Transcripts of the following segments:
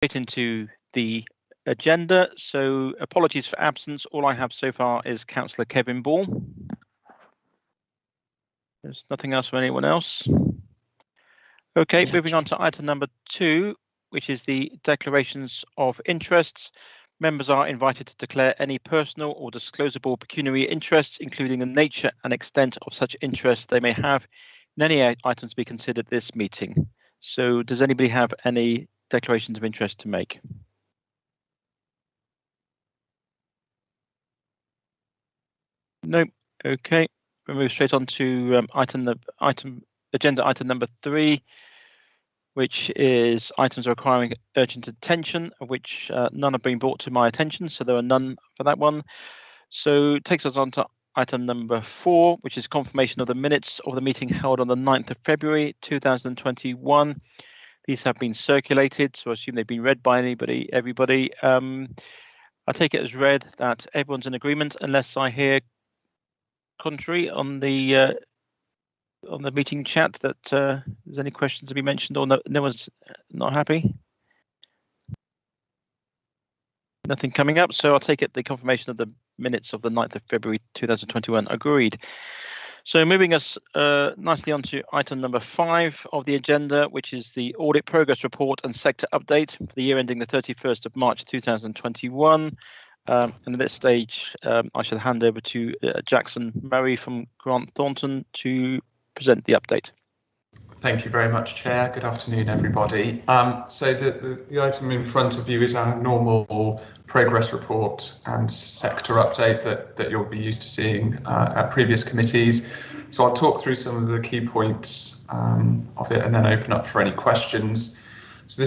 Straight into the agenda. So apologies for absence. All I have so far is Councillor Kevin Ball. There's nothing else from anyone else. Okay, moving on to item number 2, which is the declarations of interests. Members are invited to declare any personal or disclosable pecuniary interests, including the nature and extent of such interests they may have in any items to be considered at this meeting. So does anybody have any declarations of interest to make? No. Okay, we'll move straight on to agenda item number 3, which is items requiring urgent attention, of which none have been brought to my attention, so there are none for that one. So it takes us on to item number 4, which is confirmation of the minutes of the meeting held on the 9th of February 2021. These have been circulated, so I assume they've been read by everybody. I take it as read that everyone's in agreement, unless I hear contrary on the meeting chat that there's any questions to be mentioned, or no one's not happy. Nothing coming up, so I'll take it the confirmation of the minutes of the 9th of February 2021 agreed. So moving us nicely on to item number 5 of the agenda, which is the audit progress report and sector update for the year ending the 31st of March 2021. And at this stage, I shall hand over to Jackson Murray from Grant Thornton to present the update. Thank you very much, Chair. Good afternoon, everybody. So the item in front of you is our normal progress report and sector update that you'll be used to seeing at previous committees. So I'll talk through some of the key points of it and then open up for any questions. So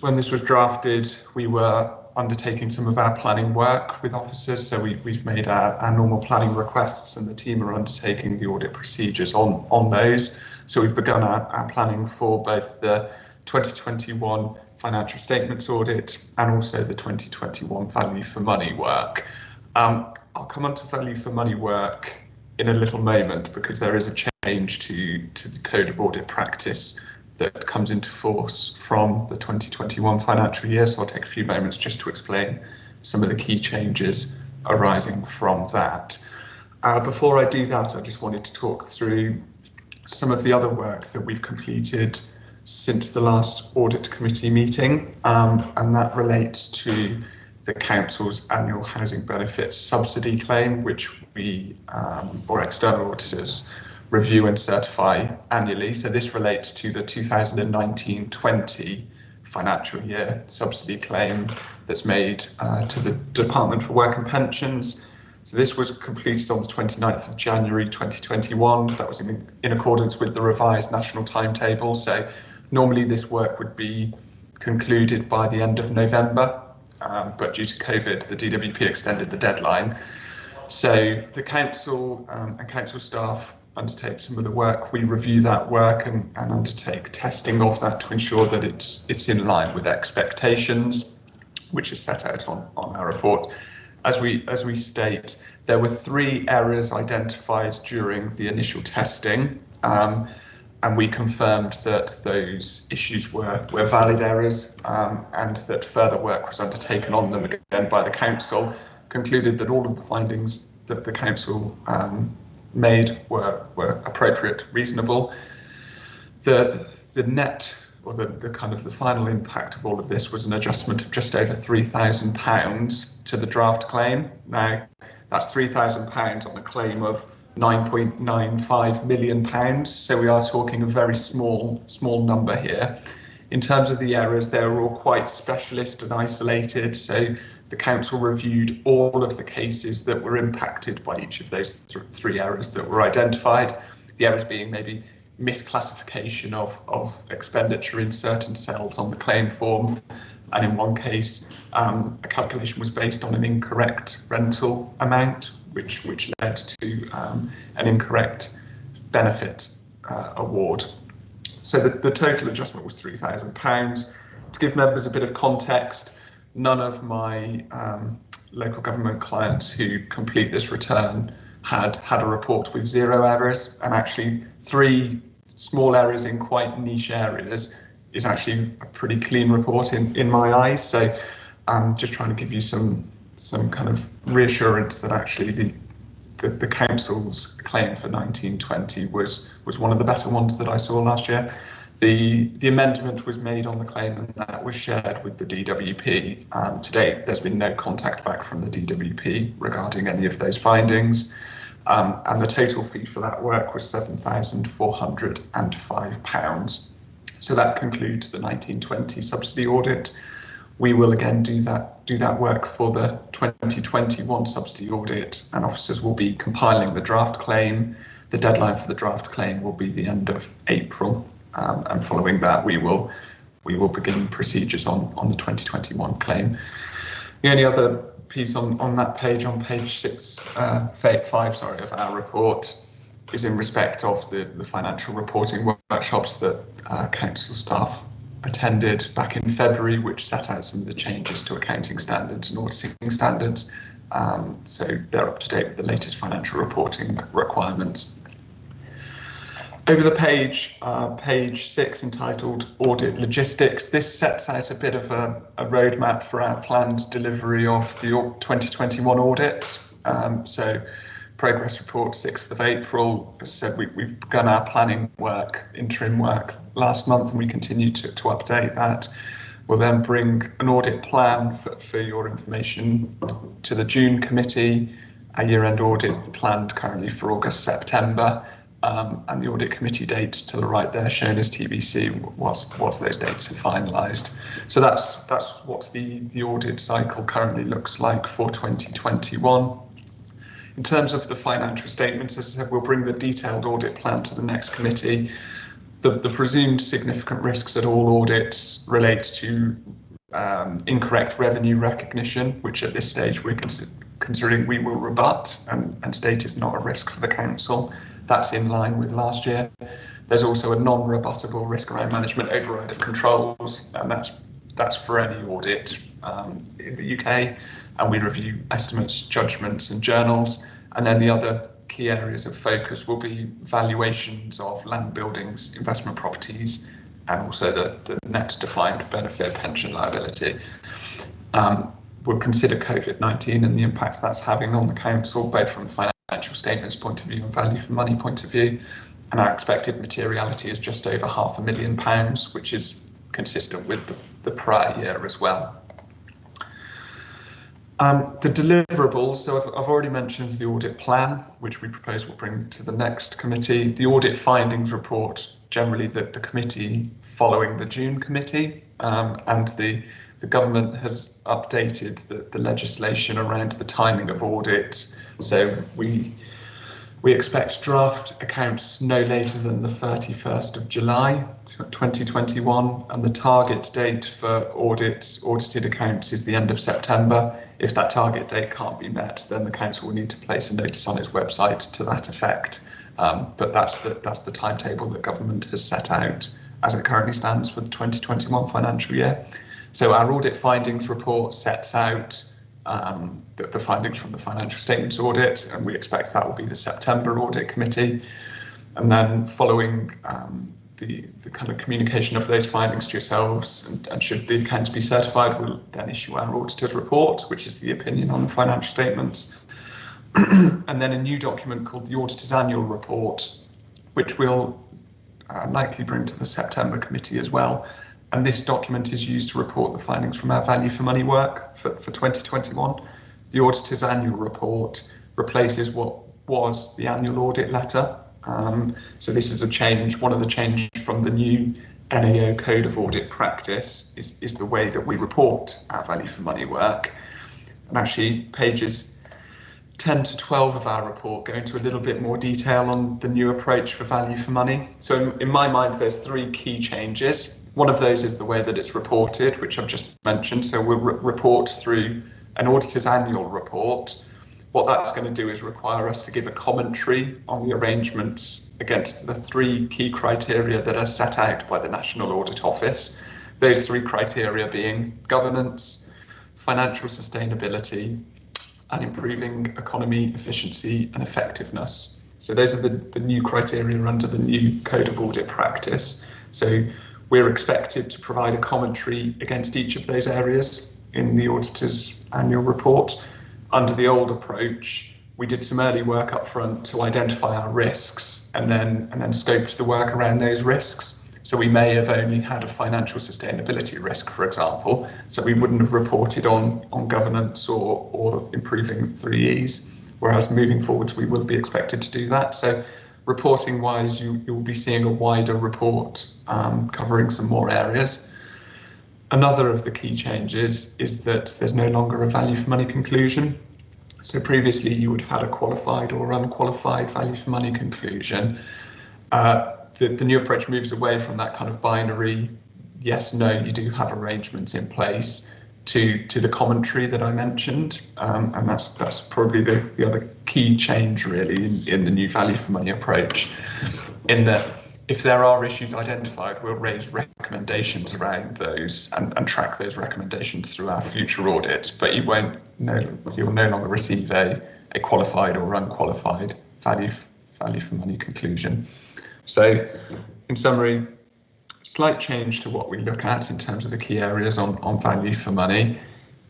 when this was drafted, we were undertaking some of our planning work with officers. So we've made our normal planning requests and the team are undertaking the audit procedures on those. So we've begun our planning for both the 2021 financial statements audit and also the 2021 value for money work. I'll come on to value for money work in a little moment because there is a change to the Code of Audit Practice that comes into force from the 2021 financial year. So I'll take a few moments just to explain some of the key changes arising from that. Before I do that, I just wanted to talk through some of the other work that we've completed since the last Audit Committee meeting, and that relates to the Council's annual housing benefits subsidy claim, which we, or external auditors, review and certify annually. So this relates to the 2019-20 financial year subsidy claim that's made to the Department for Work and Pensions. So this was completed on the 29th of January 2021. That was in accordance with the revised national timetable. So normally this work would be concluded by the end of November, but due to COVID, the DWP extended the deadline. So the council and council staff undertake some of the work. We review that work and undertake testing of that to ensure that it's in line with expectations, which is set out on our report. As we state, there were 3 errors identified during the initial testing, and we confirmed that those issues were valid errors, and that further work was undertaken on them again by the council. Concluded that all of the findings that the council made were appropriate, reasonable. The net, or the kind of the final impact of all of this, was an adjustment of just over £3,000 to the draft claim. Now, that's £3,000 on a claim of £9.95 million. So we are talking a very small number here. In terms of the errors, they were all quite specialist and isolated. So the council reviewed all of the cases that were impacted by each of those 3 errors that were identified. The errors being maybe misclassification of expenditure in certain cells on the claim form, and in one case a calculation was based on an incorrect rental amount, which led to an incorrect benefit award. So the total adjustment was £3,000. To give members a bit of context, none of my local government clients who complete this return had a report with 0 errors, and actually 3 small errors in quite niche areas is actually a pretty clean report in my eyes. So I'm just trying to give you some kind of reassurance that actually the council's claim for 1920 was one of the better ones that I saw last year. The amendment was made on the claim and that was shared with the DWP. To date, there's been no contact back from the DWP regarding any of those findings. And the total fee for that work was £7,405. So that concludes the 1920 subsidy audit. We will again do that work for the 2021 subsidy audit, and officers will be compiling the draft claim. The deadline for the draft claim will be the end of April, and following that we will begin procedures on the 2021 claim. The only other piece on that page, on page 5, of our report, is in respect of the financial reporting workshops that council staff attended back in February, which set out some of the changes to accounting standards and auditing standards. So they're up to date with the latest financial reporting requirements. Over the page, page 6, entitled Audit Logistics, this sets out a bit of a roadmap for our planned delivery of the 2021 audit. So progress report 6th of April. As I said, we've begun our planning work, interim work last month, and we continue to update that. We'll then bring an audit plan for your information to the June committee. Our year-end audit planned currently for August, September, and the audit committee date to the right there shown as TBC whilst those dates are finalised. So that's what the audit cycle currently looks like for 2021. In terms of the financial statements, as I said, we'll bring the detailed audit plan to the next committee. The presumed significant risks at all audits relate to incorrect revenue recognition, which at this stage we're considering we will rebut and state is not a risk for the council. That's in line with last year. There's also a non-rebuttable risk around management override of controls, and that's for any audit in the UK, and we review estimates, judgments and journals. And then the other key areas of focus will be valuations of land buildings, investment properties, and also the net defined benefit pension liability. We'll consider COVID-19 and the impact that's having on the council, both from a financial statements point of view and value for money point of view. And our expected materiality is just over £500,000, which is consistent with the prior year as well. The deliverables, so I've already mentioned the audit plan, which we propose we'll bring to the next committee. The audit findings report, generally the committee following the June committee, and the government has updated the legislation around the timing of audits. So we expect draft accounts no later than the 31st of July 2021, and the target date for audited accounts is the end of September. If that target date can't be met, then the council will need to place a notice on its website to that effect. But that's the timetable that government has set out as it currently stands for the 2021 financial year. So our audit findings report sets out the findings from the financial statements audit, and we expect that will be the September audit committee. And then following the kind of communication of those findings to yourselves, and should the accounts be certified, we'll then issue our auditor's report, which is the opinion on the financial statements. And then a new document called the auditor's annual report, which we'll likely bring to the September committee as well. And this document is used to report the findings from our value for money work for 2021. The auditor's annual report replaces what was the annual audit letter. So this is a change. One of the changes from the new NAO Code of Audit Practice is the way that we report our value for money work. And actually pages 10 to 12 of our report go into a little bit more detail on the new approach for value for money. So in my mind, there's 3 key changes. One of those is the way that it's reported, which I've just mentioned. So we'll report through an auditor's annual report. What that's going to do is require us to give a commentary on the arrangements against the 3 key criteria that are set out by the National Audit Office. Those 3 criteria being governance, financial sustainability, and improving economy, efficiency and effectiveness. So those are the new criteria under the new Code of Audit Practice. So we're expected to provide a commentary against each of those areas in the auditor's annual report. Under the old approach, we did some early work up front to identify our risks and then scoped the work around those risks. So we may have only had a financial sustainability risk, for example, so we wouldn't have reported on governance or improving 3Es, whereas moving forwards we will be expected to do that. So reporting wise, you will be seeing a wider report covering some more areas. Another of the key changes is that there's no longer a value for money conclusion. So previously you would have had a qualified or unqualified value for money conclusion. The new approach moves away from that kind of binary, yes, no, you do have arrangements in place, to the commentary that I mentioned. And that's probably the other key change really in the new value for money approach, in that if there are issues identified, we'll raise recommendations around those and track those recommendations through our future audits, but you'll no longer receive a qualified or unqualified value for money conclusion. So in summary, slight change to what we look at in terms of the key areas on value for money.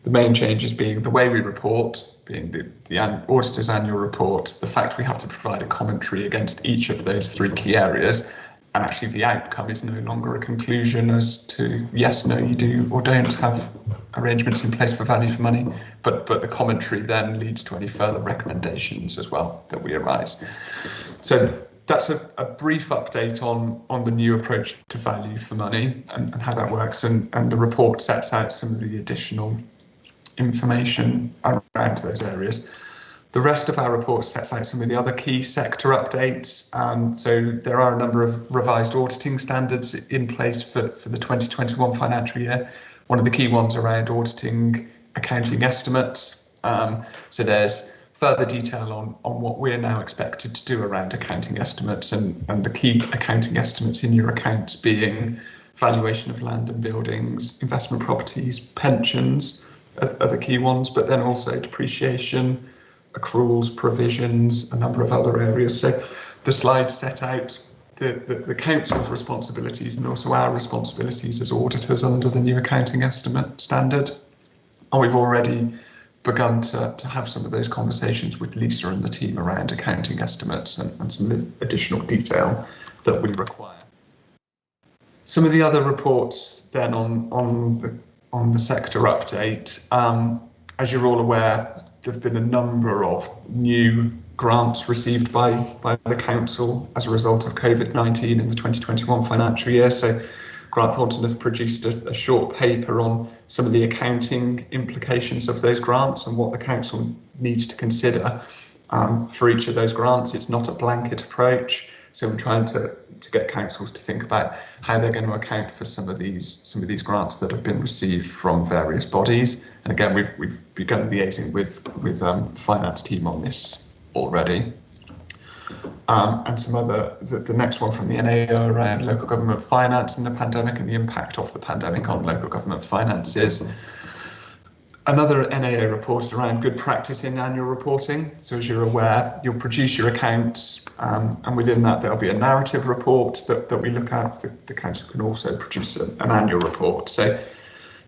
The main changes being the way we report, being the auditor's annual report, the fact we have to provide a commentary against each of those three key areas, and actually the outcome is no longer a conclusion as to yes, no, you do or don't have arrangements in place for value for money, but the commentary then leads to any further recommendations as well that we arise. So that's a brief update on the new approach to value for money and how that works, and the report sets out some of the additional information around those areas. The rest of our report sets out some of the other key sector updates. So there are a number of revised auditing standards in place for the 2021 financial year. One of the key ones around auditing accounting estimates. So there's further detail on what we're now expected to do around accounting estimates, and the key accounting estimates in your accounts being valuation of land and buildings, investment properties, pensions are the key ones, but then also depreciation, accruals, provisions, a number of other areas. So the slides set out the council's responsibilities and also our responsibilities as auditors under the new accounting estimate standard. And we've already begun to have some of those conversations with Lisa and the team around accounting estimates and some of the additional detail that we require. Some of the other reports then on the sector update, as you're all aware, there have been a number of new grants received by the council as a result of COVID-19 in the 2021 financial year. So Grant Thornton have produced a short paper on some of the accounting implications of those grants and what the council needs to consider for each of those grants. It's not a blanket approach, so I'm trying to get councils to think about how they're going to account for some of these grants that have been received from various bodies. And again, we've begun liaising with finance team on this already. And some other, the next one from the NAO around local government finance and the pandemic and the impact of the pandemic on local government finances. Another NAO report around good practice in annual reporting. So as you're aware, you'll produce your accounts, and within that there'll be a narrative report that we look at. The council can also produce an annual report. So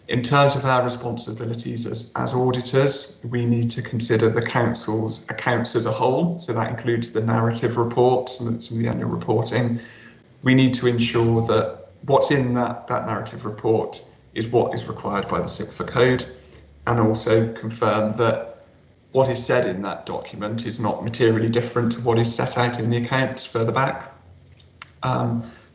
in terms of our responsibilities as auditors, we need to consider the council's accounts as a whole. So that includes the narrative report, some of the annual reporting. We need to ensure that what's in that narrative report is what is required by the CIPFA code, and also confirm that what is said in that document is not materially different to what is set out in the accounts further back.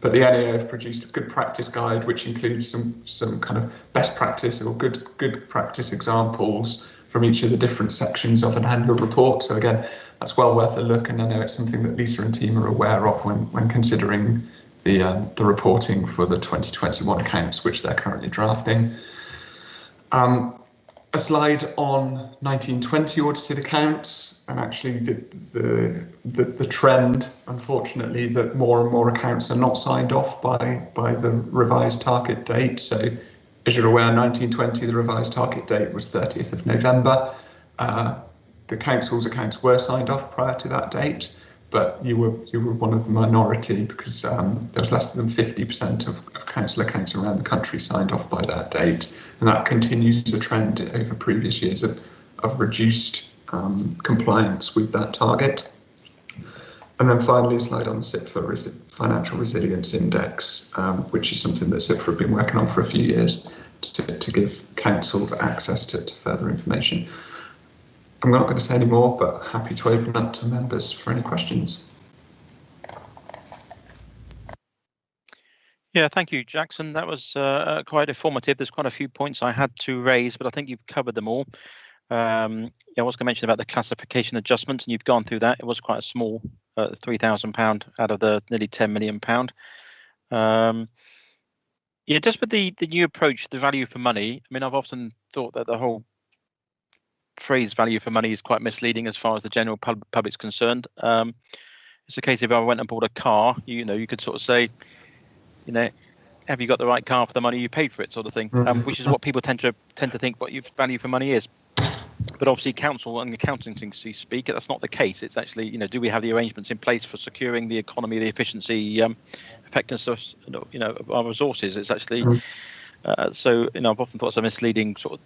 But the NAO have produced a good practice guide, which includes some kind of best practice or good practice examples from each of the different sections of an annual report. So again, that's well worth a look, and I know it's something that Lisa and team are aware of when considering the reporting for the 2021 accounts, which they're currently drafting. A slide on 1920 audited accounts, and actually the trend, unfortunately, that more and more accounts are not signed off by the revised target date. So as you're aware, 1920, the revised target date was 30th of November. The council's accounts were signed off prior to that date, but you were one of the minority because there was less than 50% of council accounts around the country signed off by that date, and that continues to trend over previous years of reduced compliance with that target. And then finally, a slide on the CIPFA Financial Resilience Index, which is something that CIPFA have been working on for a few years to give councils access to further information. I'm not going to say any more, but happy to open up to members for any questions. Yeah, thank you, Jackson. That was quite informative. There's quite a few points I had to raise, but I think you've covered them all. Yeah, I was going to mention about the classification adjustments, and you've gone through that. It was quite a small £3,000 out of the nearly £10 million. Yeah, just with the new approach, the value for money. I mean, I've often thought that the whole phrase value for money is quite misleading as far as the general public's concerned. It's a case if I went and bought a car, you could sort of say, have you got the right car for the money you paid for it, sort of thing, which is what people tend to think what your value for money is. But obviously, council and accountancy speak, that's not the case. It's actually, do we have the arrangements in place for securing the economy, the efficiency, effectiveness of our resources? It's actually so. I've often thought it's a misleading sort of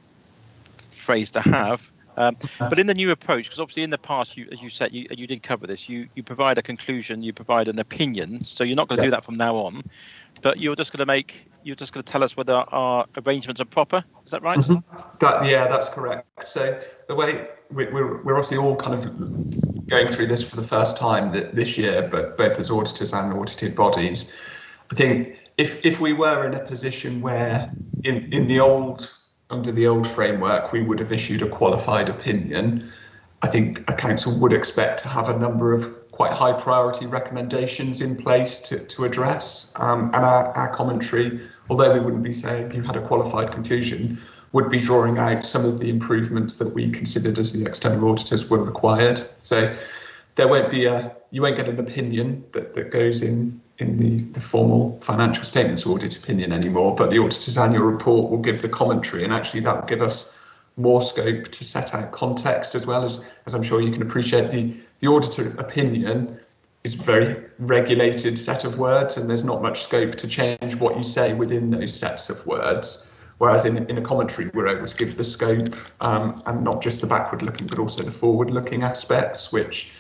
phrase to have. But in the new approach, because obviously in the past, as you said, you did cover this. You provide a conclusion, you provide an opinion. So you're not going to do that from now on, but you're just going to tell us whether our arrangements are proper. Is that right? Yeah, that's correct. So the way we're obviously all kind of going through this for the first time this year, but both as auditors and audited bodies. I think if we were in a position where under the old framework, we would have issued a qualified opinion, I think a council would expect to have a number of quite high priority recommendations in place to address. And our commentary, although we wouldn't be saying you had a qualified conclusion, would be drawing out some of the improvements that we considered as the external auditors were required. So there won't be you won't get an opinion that goes in the formal financial statements audit opinion anymore, but the auditor's annual report will give the commentary, and actually that will give us more scope to set out context, as well as I'm sure you can appreciate, the auditor opinion is a very regulated set of words, and there's not much scope to change what you say within those sets of words. Whereas in a commentary, we're able to give the scope and not just the backward looking, but also the forward looking aspects, which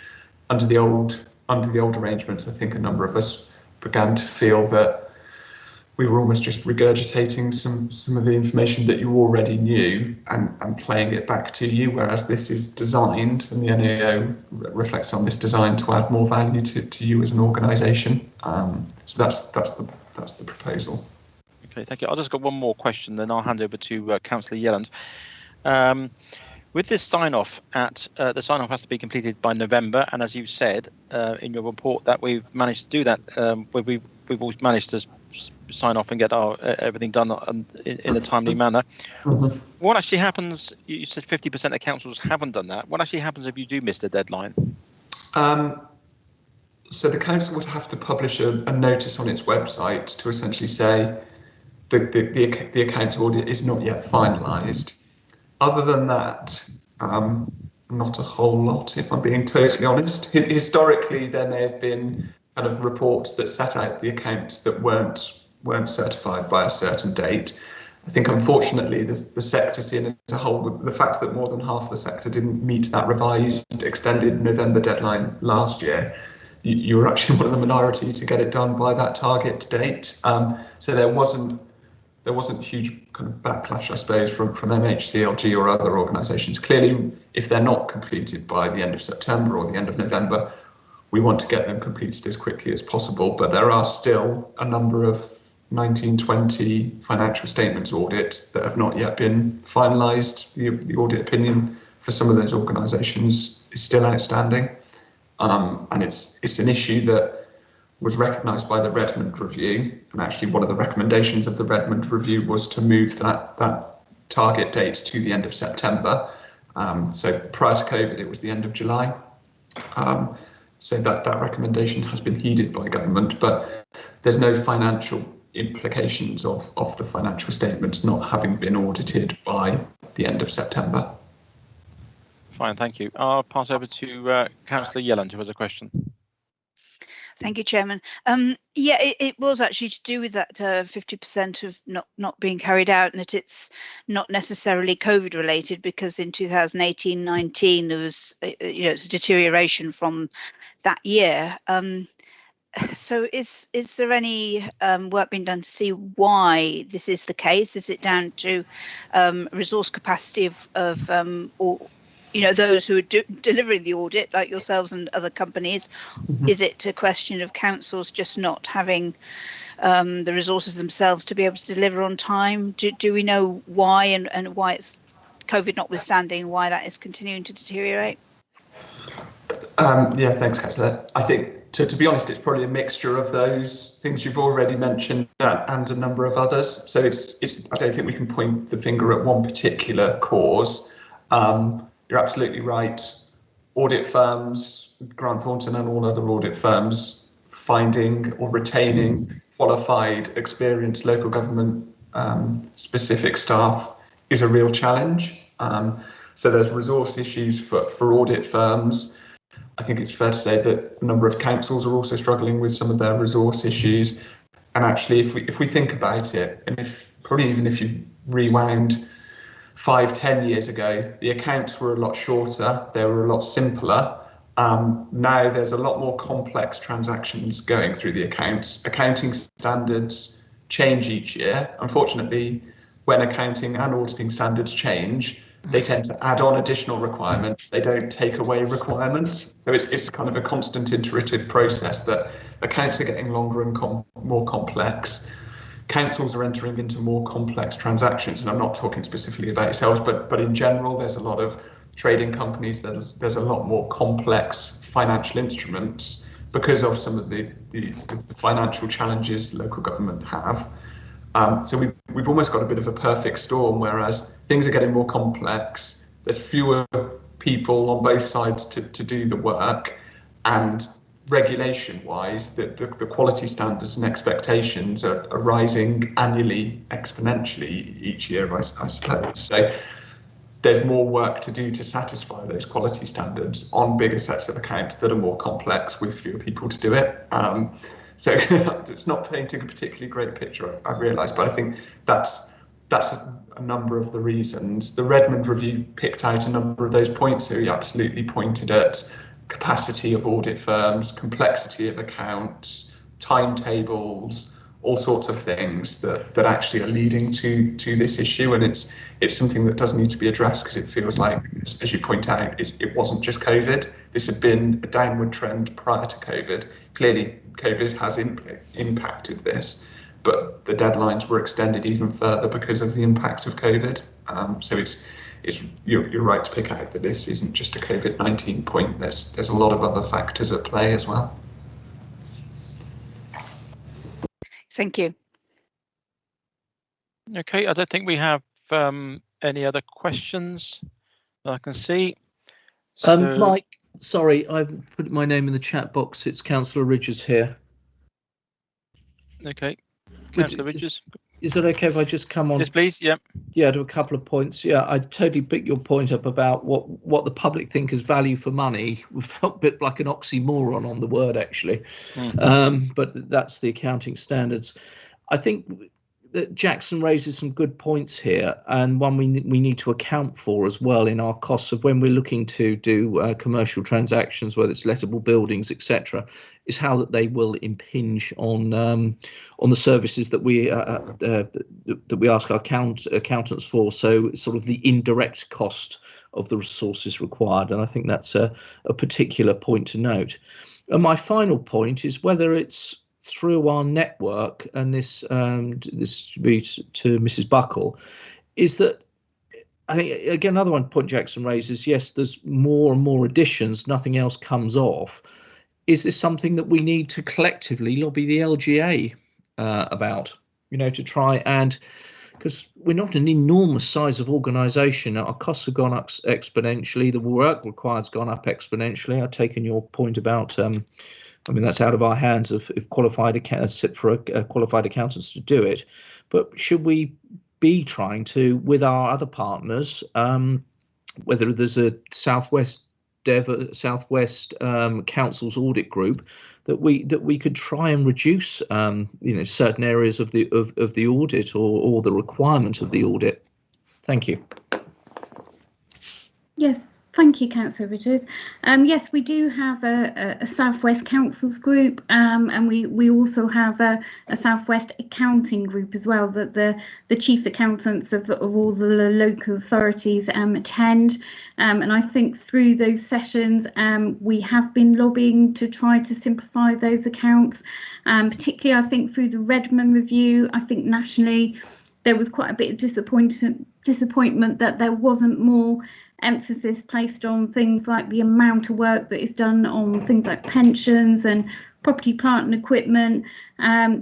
under the old arrangements, I think a number of us began to feel that we were almost just regurgitating some of the information that you already knew and playing it back to you, whereas this is designed, and the NAO reflects on this design to add more value to you as an organisation. So that's the proposal. Okay, thank you. I'll just got one more question, then I'll hand over to Councillor Yelland. With this sign-off, the sign-off has to be completed by November, and as you said in your report that we've managed to do that, we've always managed to sign off and get our everything done in a timely manner. What actually happens? You said 50% of councils haven't done that. What actually happens if you do miss the deadline? So the council would have to publish a notice on its website to essentially say the accounts audit is not yet finalised. Other than that, not a whole lot, if I'm being totally honest. Historically, there may have been kind of reports that set out the accounts that weren't certified by a certain date. I think, unfortunately, the sector seen as a whole, the fact that more than half the sector didn't meet that revised, extended November deadline last year, you were actually one of the minority to get it done by that target date. So there wasn't huge kind of backlash, I suppose, from MHCLG or other organisations. Clearly, if they're not completed by the end of September or the end of November, we want to get them completed as quickly as possible. But there are still a number of 1920 financial statements audits that have not yet been finalised. The audit opinion for some of those organisations is still outstanding, and it's an issue that was recognised by the Redmond Review, and actually one of the recommendations of the Redmond Review was to move that target date to the end of September. So prior to COVID, it was the end of July. So that recommendation has been heeded by government, but there's no financial implications of the financial statements not having been audited by the end of September. Fine, thank you. I'll pass over to Councillor Yelland, who has a question. Thank you, Chairman. Yeah, it was actually to do with that 50% of not being carried out, and that it's not necessarily COVID related, because in 2018-19 there was it's a deterioration from that year. So is there any work being done to see why this is the case? Is it down to resource capacity of or those who are delivering the audit, like yourselves and other companies? Mm-hmm. Is it a question of councils just not having the resources themselves to be able to deliver on time? Do we know why, and why it's COVID notwithstanding, why that is continuing to deteriorate? Yeah, thanks, Councillor. I think, to be honest, it's probably a mixture of those things you've already mentioned and a number of others. So it's I don't think we can point the finger at one particular cause. You're absolutely right. Audit firms, Grant Thornton and all other audit firms, finding or retaining qualified, experienced local government specific staff is a real challenge. So there's resource issues for audit firms. I think it's fair to say that a number of councils are also struggling with some of their resource issues. And actually, if we think about it, and probably even if you rewound 5-10 years ago, the accounts were a lot shorter, they were a lot simpler. Now there's a lot more complex transactions going through the accounts. Accounting standards change each year. Unfortunately, when accounting and auditing standards change, they tend to add on additional requirements. They don't take away requirements. So it's kind of a constant iterative process that accounts are getting longer and more complex. Councils are entering into more complex transactions, and I'm not talking specifically about yourselves, but in general, there's a lot of trading companies. There's a lot more complex financial instruments because of some of the financial challenges local government have. So we've almost got a bit of a perfect storm, whereas things are getting more complex. There's fewer people on both sides to do the work, and regulation-wise, the quality standards and expectations are rising annually, exponentially each year, I suppose. So there's more work to do to satisfy those quality standards on bigger sets of accounts that are more complex with fewer people to do it. So it's not painting a particularly great picture, I realise, but I think that's a number of the reasons. The Redmond review picked out a number of those points, so he absolutely pointed at capacity of audit firms, complexity of accounts, timetables, all sorts of things that actually are leading to this issue, and it's something that does need to be addressed, because it feels like, as you point out, it wasn't just COVID. This had been a downward trend prior to COVID. Clearly, COVID has impacted this, but the deadlines were extended even further because of the impact of COVID. So you're right to pick out that this isn't just a COVID-19 point. There's a lot of other factors at play as well. Thank you. Okay, I don't think we have any other questions that I can see. So, Mike, sorry, I've put my name in the chat box. It's Councillor Ridges here. Okay, Councillor Ridges. Is it okay if I just come on? Yes, please. Yeah. Yeah, to a couple of points. Yeah, I totally pick your point up about what the public think is value for money. We felt a bit like an oxymoron on the word, actually. Mm-hmm. But that's the accounting standards. I think that Jackson raises some good points here, and one we need to account for as well in our costs of when we're looking to do commercial transactions, whether it's lettable buildings, etc., is how that they will impinge on the services that we ask our accountants for. So sort of the indirect cost of the resources required, and I think that's a particular point to note. And my final point is whether it's through our network, and this to be to Mrs. Buckle, is that I think, again, another one point Jackson raises, yes, there's more and more additions, nothing else comes off. Is this something that we need to collectively lobby the LGA about, to try and, because we're not an enormous size of organisation, our costs have gone up exponentially, the work required has gone up exponentially. I've taken your point about that's out of our hands if qualified accountants to do it. But should we be trying to, with our other partners, whether there's a Southwest Southwest Council's audit group, that we could try and reduce certain areas of the audit or the requirement of the audit. Thank you. Yes, thank you, Councillor Richards. Yes, we do have a Southwest Councils group, and we also have a Southwest Accounting group as well, that the chief accountants of all the local authorities attend. And I think through those sessions, we have been lobbying to try to simplify those accounts, particularly I think through the Redmond review. I think nationally there was quite a bit of disappointment that there wasn't more emphasis placed on things like the amount of work that is done on things like pensions and property, plant and equipment.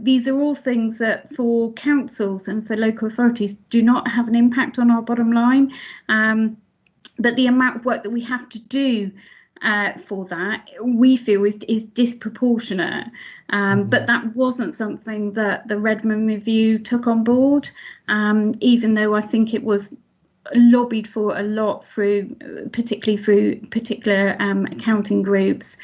These are all things that for councils and for local authorities do not have an impact on our bottom line. But the amount of work that we have to do for that, we feel is disproportionate. But that wasn't something that the Redmond review took on board, even though I think it was lobbied for a lot particularly through particular accounting groups,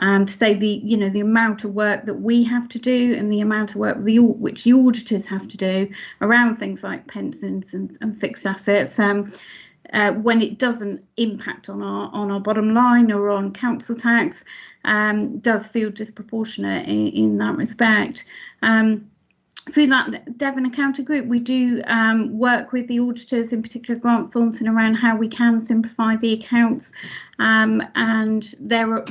to say the amount of work that we have to do and the amount of work which the auditors have to do around things like pensions and fixed assets, when it doesn't impact on our bottom line or on council tax, does feel disproportionate in that respect. Through that Devon Accounting Group, we do work with the auditors, in particular Grant Thornton, around how we can simplify the accounts. And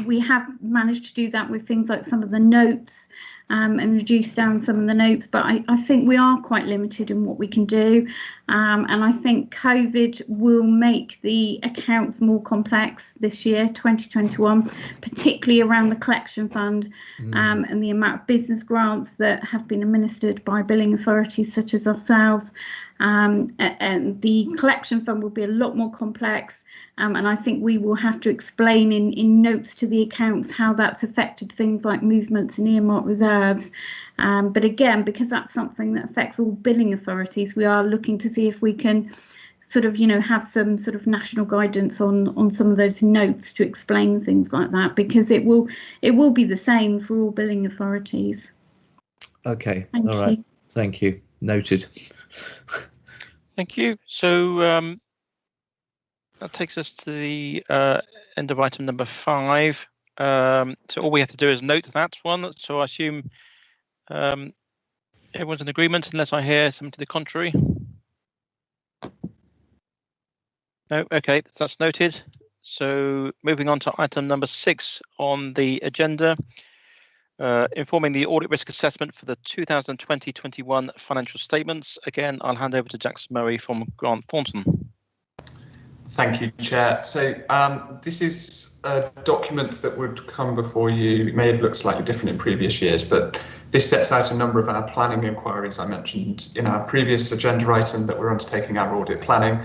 we have managed to do that with things like some of the notes, and reduce down some of the notes. But I think we are quite limited in what we can do. And I think COVID will make the accounts more complex this year, 2021, particularly around the collection fund, and the amount of business grants that have been administered by billing authorities such as ourselves. And the collection fund will be a lot more complex. And I think we will have to explain in notes to the accounts how that's affected things like movements in earmarked reserves. But again, because that's something that affects all billing authorities, we are looking to see if we can sort of, have some sort of national guidance on some of those notes to explain things like that, because it will be the same for all billing authorities. Okay. All right. Thank you. Noted. Thank you. So that takes us to the end of item number 5. So all we have to do is note that one. So I assume everyone's in agreement, unless I hear something to the contrary. No, okay, that's noted. So moving on to item number 6 on the agenda, informing the audit risk assessment for the 2020-21 financial statements. Again, I'll hand over to Jackson Murray from Grant Thornton. Thank you, Chair. So this is a document that would come before you. It may have looked slightly different in previous years, but this sets out a number of our planning inquiries I mentioned in our previous agenda item that we're undertaking our audit planning.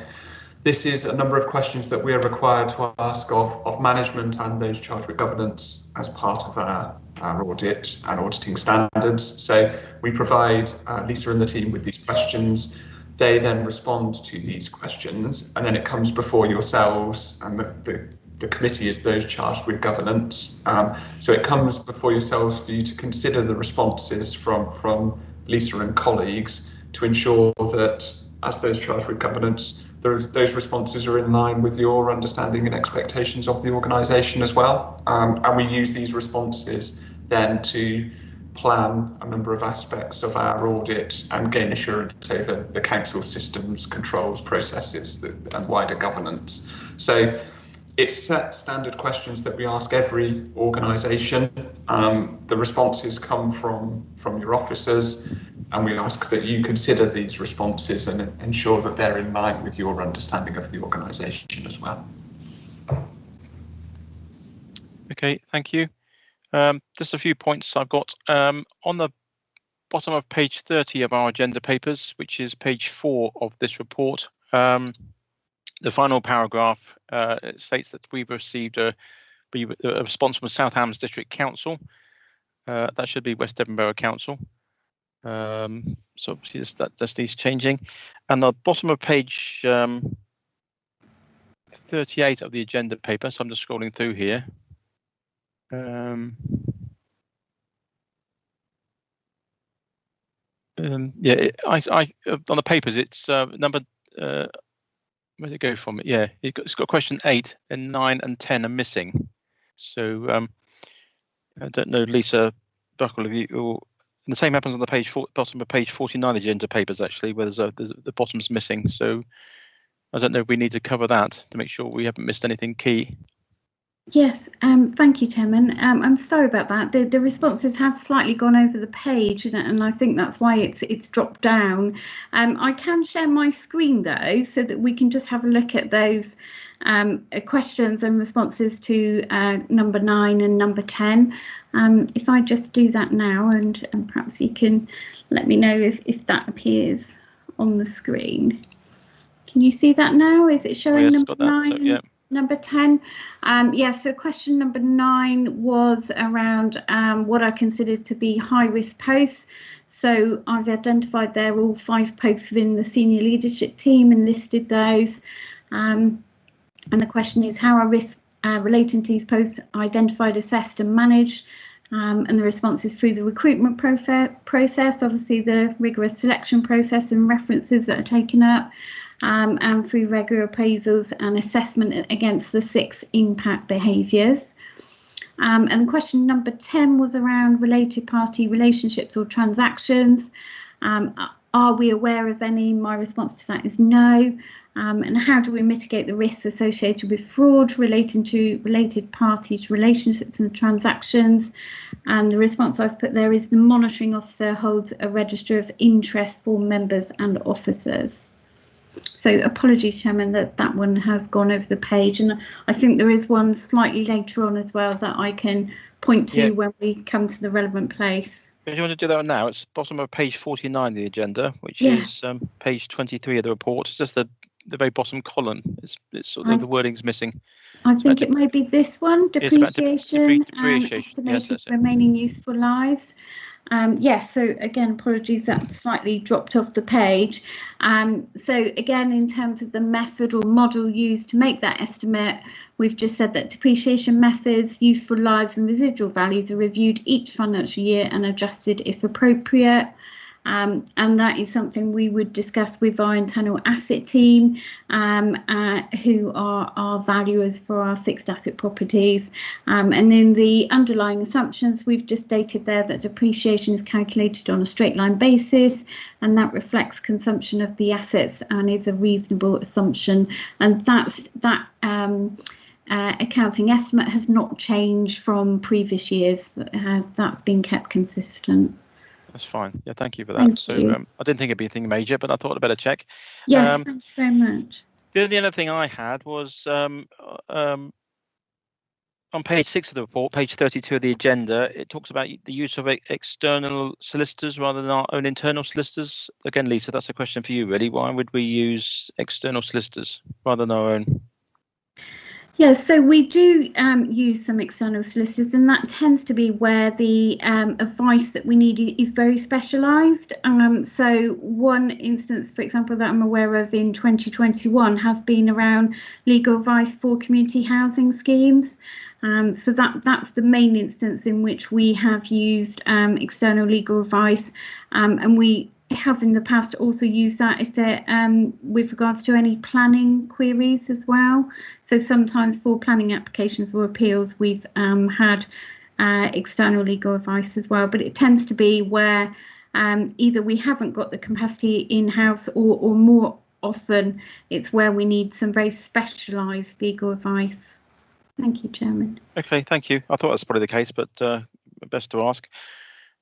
This is a number of questions that we are required to ask of management and those charged with governance as part of our audit and auditing standards. So we provide Lisa and the team with these questions. They then respond to these questions, and then it comes before yourselves, and the committee is those charged with governance. So it comes before yourselves for you to consider the responses from Lisa and colleagues to ensure that, as those charged with governance, those responses are in line with your understanding and expectations of the organisation as well. And we use these responses then to plan a number of aspects of our audit and gain assurance over the council systems, controls, processes and wider governance. So it's set standard questions that we ask every organisation. The responses come from your officers, and we ask that you consider these responses and ensure that they're in line with your understanding of the organisation as well. Okay, thank you. Just a few points I've got. On the bottom of page 30 of our agenda papers, which is page 4 of this report, the final paragraph it states that we've received a response from South Hams District Council. That should be West Devon Borough Council. So obviously that's these changing. And the bottom of page 38 of the agenda paper, so I'm just scrolling through here. Yeah, I on the papers, it's number. Where did it go from? Yeah, it's got question 8, and 9 and 10 are missing. So I don't know, Lisa Buckle, if you or the same happens on the page bottom of page 49 of the agenda papers actually, where there's the bottom's missing. So I don't know if we need to cover that to make sure we haven't missed anything key. Yes, thank you, Chairman. I'm sorry about that. The responses have slightly gone over the page, and I think that's why it's dropped down. I can share my screen though, so that we can just have a look at those questions and responses to number 9 and number 10. If I just do that now, and perhaps you can let me know if that appears on the screen. Can you see that now? Is it showing number 9? So, yeah. Number 10, so question number 9 was around what I considered to be high-risk posts. So I've identified there all 5 posts within the senior leadership team and listed those. And the question is, how are risks relating to these posts identified, assessed and managed? And the response is through the recruitment process, obviously the rigorous selection process and references that are taken up. And through regular appraisals and assessment against the 6 impact behaviours. And question number 10 was around related party relationships or transactions. Are we aware of any? My response to that is no. And how do we mitigate the risks associated with fraud relating to related parties, relationships and transactions? And the response I've put there is the monitoring officer holds a register of interest for members and officers. So apologies, Chairman, that one has gone over the page, and I think there is one slightly later on as well that I can point to when we come to the relevant place. If you want to do that now, it's bottom of page 49 of the agenda, which is page 23 of the report. It's just the very bottom column. It's sort of the wording's missing. I think it may be this one, depreciation and estimated remaining useful lives. Yes, so again, apologies, that's slightly dropped off the page. So again, in terms of the method or model used to make that estimate, we've just said that depreciation methods, useful lives and residual values are reviewed each financial year and adjusted if appropriate. And that is something we would discuss with our internal asset team, who are our valuers for our fixed asset properties. And in the underlying assumptions, we've just stated there that depreciation is calculated on a straight line basis, and that reflects consumption of the assets and is a reasonable assumption. And that accounting estimate has not changed from previous years. That's been kept consistent. That's fine. Yeah, thank you for that. Thank you. I didn't think it'd be anything major, but I thought I'd better check. Yes, thanks very much. The other thing I had was on page 6 of the report, page 32 of the agenda, it talks about the use of external solicitors rather than our own internal solicitors. Again, Lisa, that's a question for you, really. Why would we use external solicitors rather than our own? Yes, so we do use some external solicitors, and that tends to be where the advice that we need is very specialised. So one instance, for example, that I'm aware of in 2021 has been around legal advice for community housing schemes. So that's the main instance in which we have used external legal advice, and we have in the past also used that if they're with regards to any planning queries as well. So sometimes for planning applications or appeals, we've had external legal advice as well, but it tends to be where either we haven't got the capacity in-house or more often it's where we need some very specialised legal advice. Thank you, Chairman. Okay, thank you. I thought that's probably the case, but best to ask.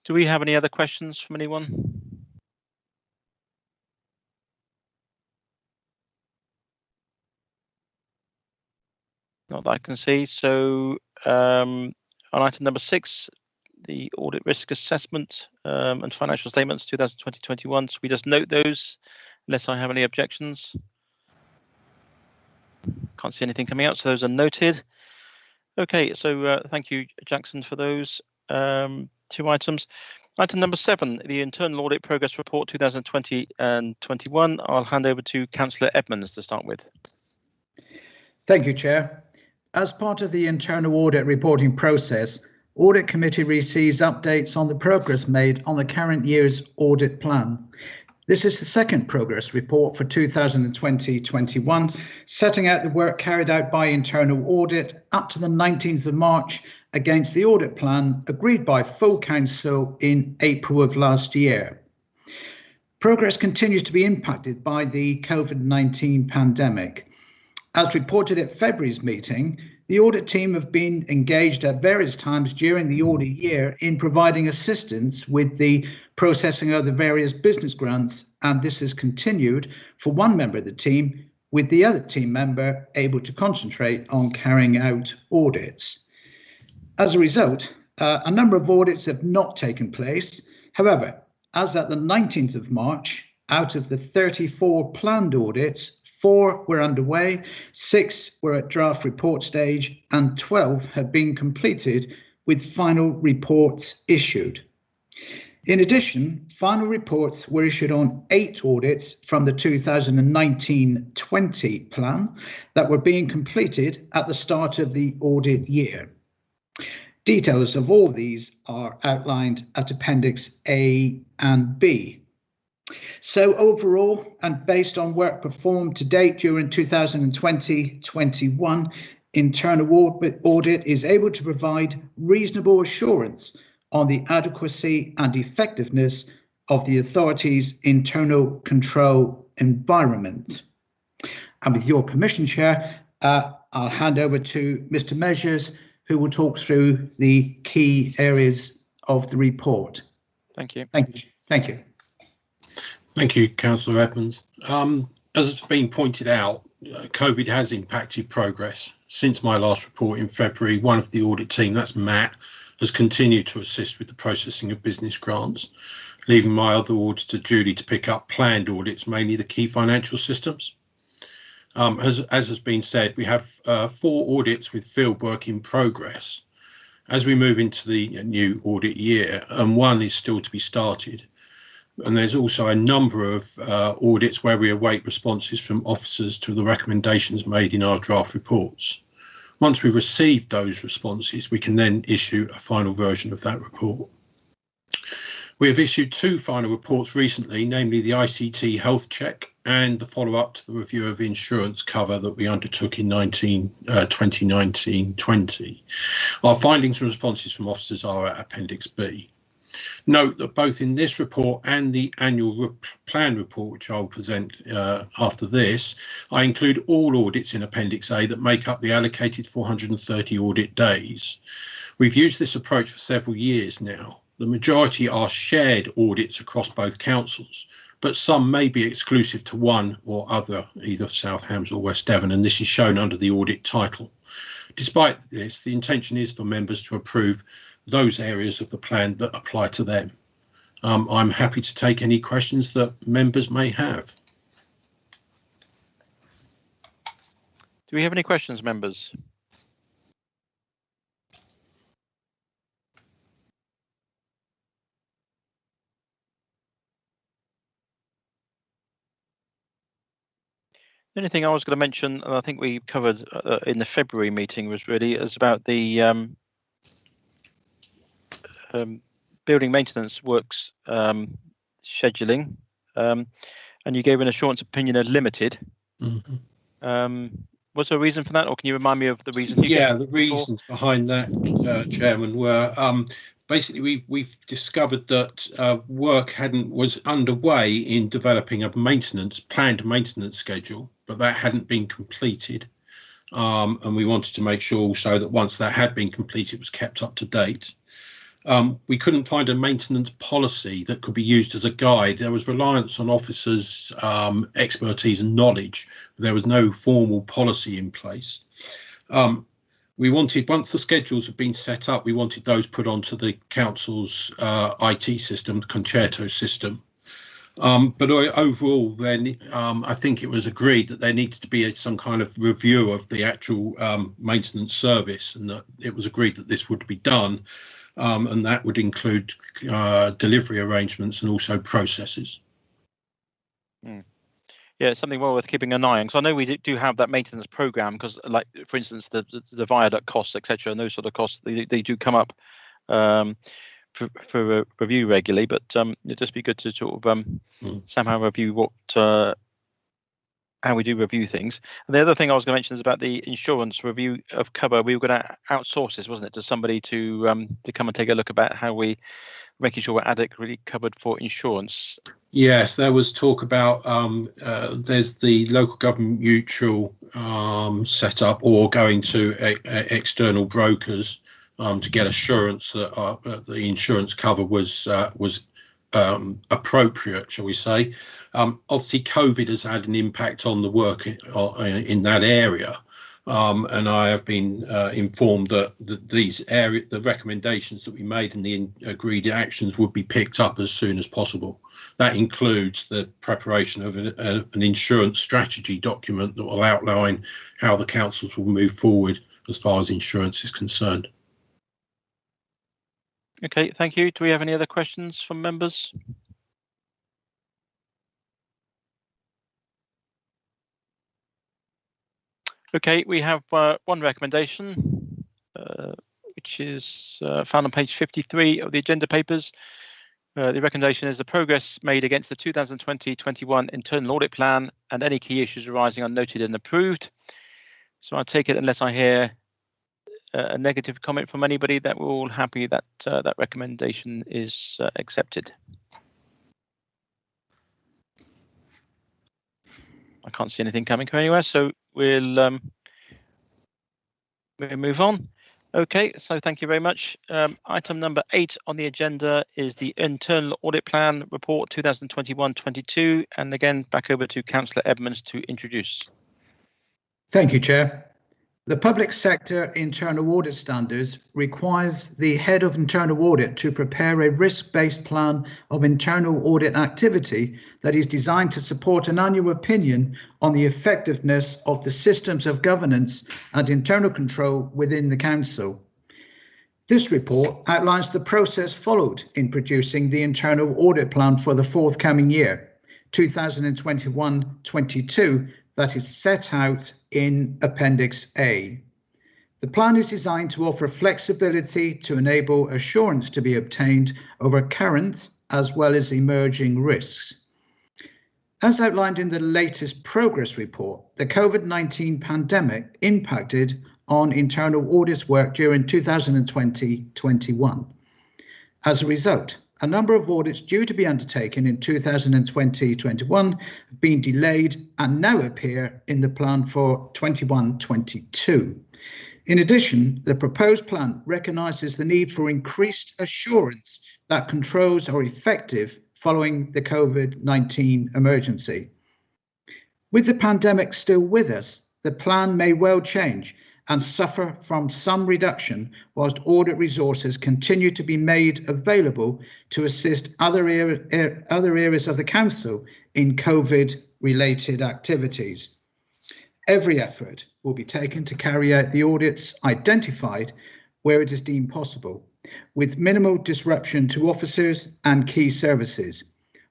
Do we have any other questions from anyone? Not that I can see. So on item number 6, the audit risk assessment and financial statements 2020-21. So we just note those unless I have any objections. Can't see anything coming out, so those are noted. Okay, so thank you, Jackson, for those 2 items. Item number 7, the internal audit progress report 2020 and 21. I'll hand over to Councillor Edmonds to start with. Thank you, Chair. As part of the internal audit reporting process, Audit Committee receives updates on the progress made on the current year's audit plan. This is the second progress report for 2020-21, setting out the work carried out by internal audit up to the 19th of March against the audit plan agreed by full council in April of last year. Progress continues to be impacted by the COVID-19 pandemic. As reported at February's meeting, the audit team have been engaged at various times during the audit year in providing assistance with the processing of the various business grants, and this has continued for one member of the team, with the other team member able to concentrate on carrying out audits. As a result, a number of audits have not taken place. However, as at the 19th of March, out of the 34 planned audits, 4 were underway, 6 were at draft report stage, and 12 have been completed with final reports issued. In addition, final reports were issued on 8 audits from the 2019-20 plan that were being completed at the start of the audit year. Details of all these are outlined at Appendix A and B. So overall, and based on work performed to date during 2020-21, internal audit is able to provide reasonable assurance on the adequacy and effectiveness of the authority's internal control environment. And with your permission, Chair, I'll hand over to Mr. Measures, who will talk through the key areas of the report. Thank you. Thank you. Thank you. Thank you, Councillor Edmonds. As has been pointed out, COVID has impacted progress. Since my last report in February, one of the audit team, that's Matt, has continued to assist with the processing of business grants, leaving my other auditor, Julie, to pick up planned audits, mainly the key financial systems. As has been said, we have 4 audits with field work in progress as we move into the new audit year, and 1 is still to be started. And there's also a number of audits where we await responses from officers to the recommendations made in our draft reports. Once we receive those responses, we can then issue a final version of that report. We have issued 2 final reports recently, namely the ICT health check and the follow-up to the review of insurance cover that we undertook in 2019-20. Our findings and responses from officers are at Appendix B. Note that both in this report and the annual plan report, which I'll present after this, I include all audits in Appendix A that make up the allocated 430 audit days. We've used this approach for several years now. The majority are shared audits across both councils, but some may be exclusive to one or other, either South Hams or West Devon, and this is shown under the audit title. Despite this, the intention is for members to approve those areas of the plan that apply to them. I'm happy to take any questions that members may have. Do we have any questions, members? The only thing I was going to mention, and I think we covered in the February meeting, was really about the building maintenance works scheduling, and you gave an assurance opinion of limited. Mm-hmm. Was there a reason for that, or can you remind me of the reason? Yeah, the reasons behind that, Chairman, were basically we've discovered that work was underway in developing a planned maintenance schedule, but that hadn't been completed. And we wanted to make sure also that once that had been completed, it was kept up to date. We couldn't find a maintenance policy that could be used as a guide. There was reliance on officers' expertise and knowledge. There was no formal policy in place. We wanted, once the schedules had been set up, we wanted those put onto the council's IT system, the Concerto system. But overall, then I think it was agreed that there needed to be some kind of review of the actual maintenance service, and that it was agreed that this would be done. And that would include delivery arrangements and also processes. Yeah, it's something well worth keeping an eye on. Because I know we do have that maintenance program. Because, like, for instance, the viaduct costs, etc., and those sort of costs, they do come up for review regularly. But it'd just be good to sort of somehow review what how we do review things. And the other thing I was going to mention is about the insurance review of cover. We were going to outsource this, wasn't it, to somebody to come and take a look about how we making sure we're adequately covered for insurance. Yes, there was talk about there's the local government mutual set up, or going to external brokers to get assurance that the insurance cover was appropriate, shall we say. Obviously, COVID has had an impact on the work in that area, and I have been informed that the recommendations that we made and the agreed actions would be picked up as soon as possible. That includes the preparation of an insurance strategy document that will outline how the councils will move forward as far as insurance is concerned. Okay, thank you. Do we have any other questions from members? Okay, we have one recommendation, which is found on page 53 of the agenda papers. The recommendation is the progress made against the 2020-21 internal audit plan and any key issues arising are noted and approved. So I take it, unless I hear a negative comment from anybody, that we're all happy that that recommendation is accepted. I can't see anything coming from anywhere, so we'll move on. Okay, so thank you very much. Item number 8 on the agenda is the Internal Audit Plan Report 2021-22, and again back over to Councillor Edmonds to introduce. Thank you, Chair. The Public Sector Internal Audit Standards requires the Head of Internal Audit to prepare a risk-based plan of internal audit activity that is designed to support an annual opinion on the effectiveness of the systems of governance and internal control within the Council. This report outlines the process followed in producing the internal audit plan for the forthcoming year, 2021-22, that is set out in Appendix A. The plan is designed to offer flexibility to enable assurance to be obtained over current as well as emerging risks. As outlined in the latest progress report, the COVID-19 pandemic impacted on internal audit work during 2020-21. As a result, a number of audits due to be undertaken in 2020-21 have been delayed and now appear in the plan for 21-22. In addition, the proposed plan recognises the need for increased assurance that controls are effective following the COVID-19 emergency. With the pandemic still with us, the plan may well change and suffer from some reduction whilst audit resources continue to be made available to assist other areas of the Council in COVID-related activities. Every effort will be taken to carry out the audits identified where it is deemed possible, with minimal disruption to officers and key services,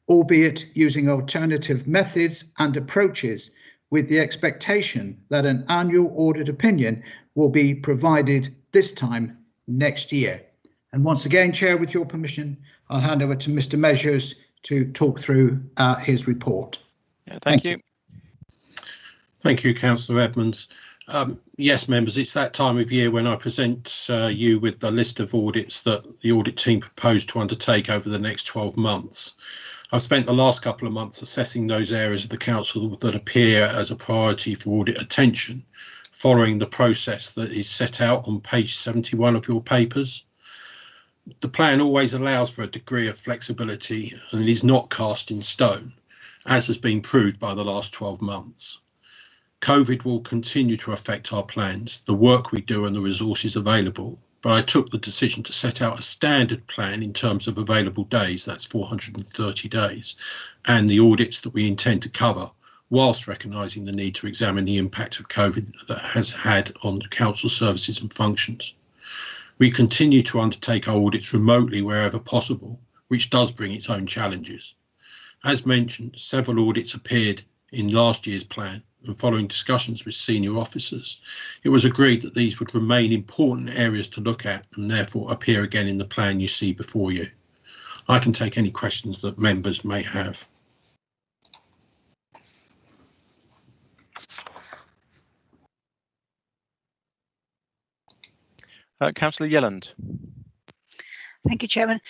albeit using alternative methods and approaches, with the expectation that an annual audit opinion will be provided this time next year. And once again, Chair, with your permission, I'll hand over to Mr. Measures to talk through his report. Yeah, thank you. Thank you, Councillor Edmonds. Yes, members, it's that time of year when I present you with a list of audits that the audit team proposed to undertake over the next 12 months. I've spent the last couple of months assessing those areas of the Council that appear as a priority for audit attention, following the process that is set out on page 71 of your papers. The plan always allows for a degree of flexibility and is not cast in stone, as has been proved by the last 12 months. COVID will continue to affect our plans, the work we do and the resources available, but I took the decision to set out a standard plan in terms of available days, that's 430 days, and the audits that we intend to cover, whilst recognising the need to examine the impact of COVID that has had on council services and functions. We continue to undertake our audits remotely wherever possible, which does bring its own challenges. As mentioned, several audits appeared in last year's plan, and following discussions with senior officers, it was agreed that these would remain important areas to look at and therefore appear again in the plan you see before you. I can take any questions that members may have. Councillor Yelland. Thank you, Chairman.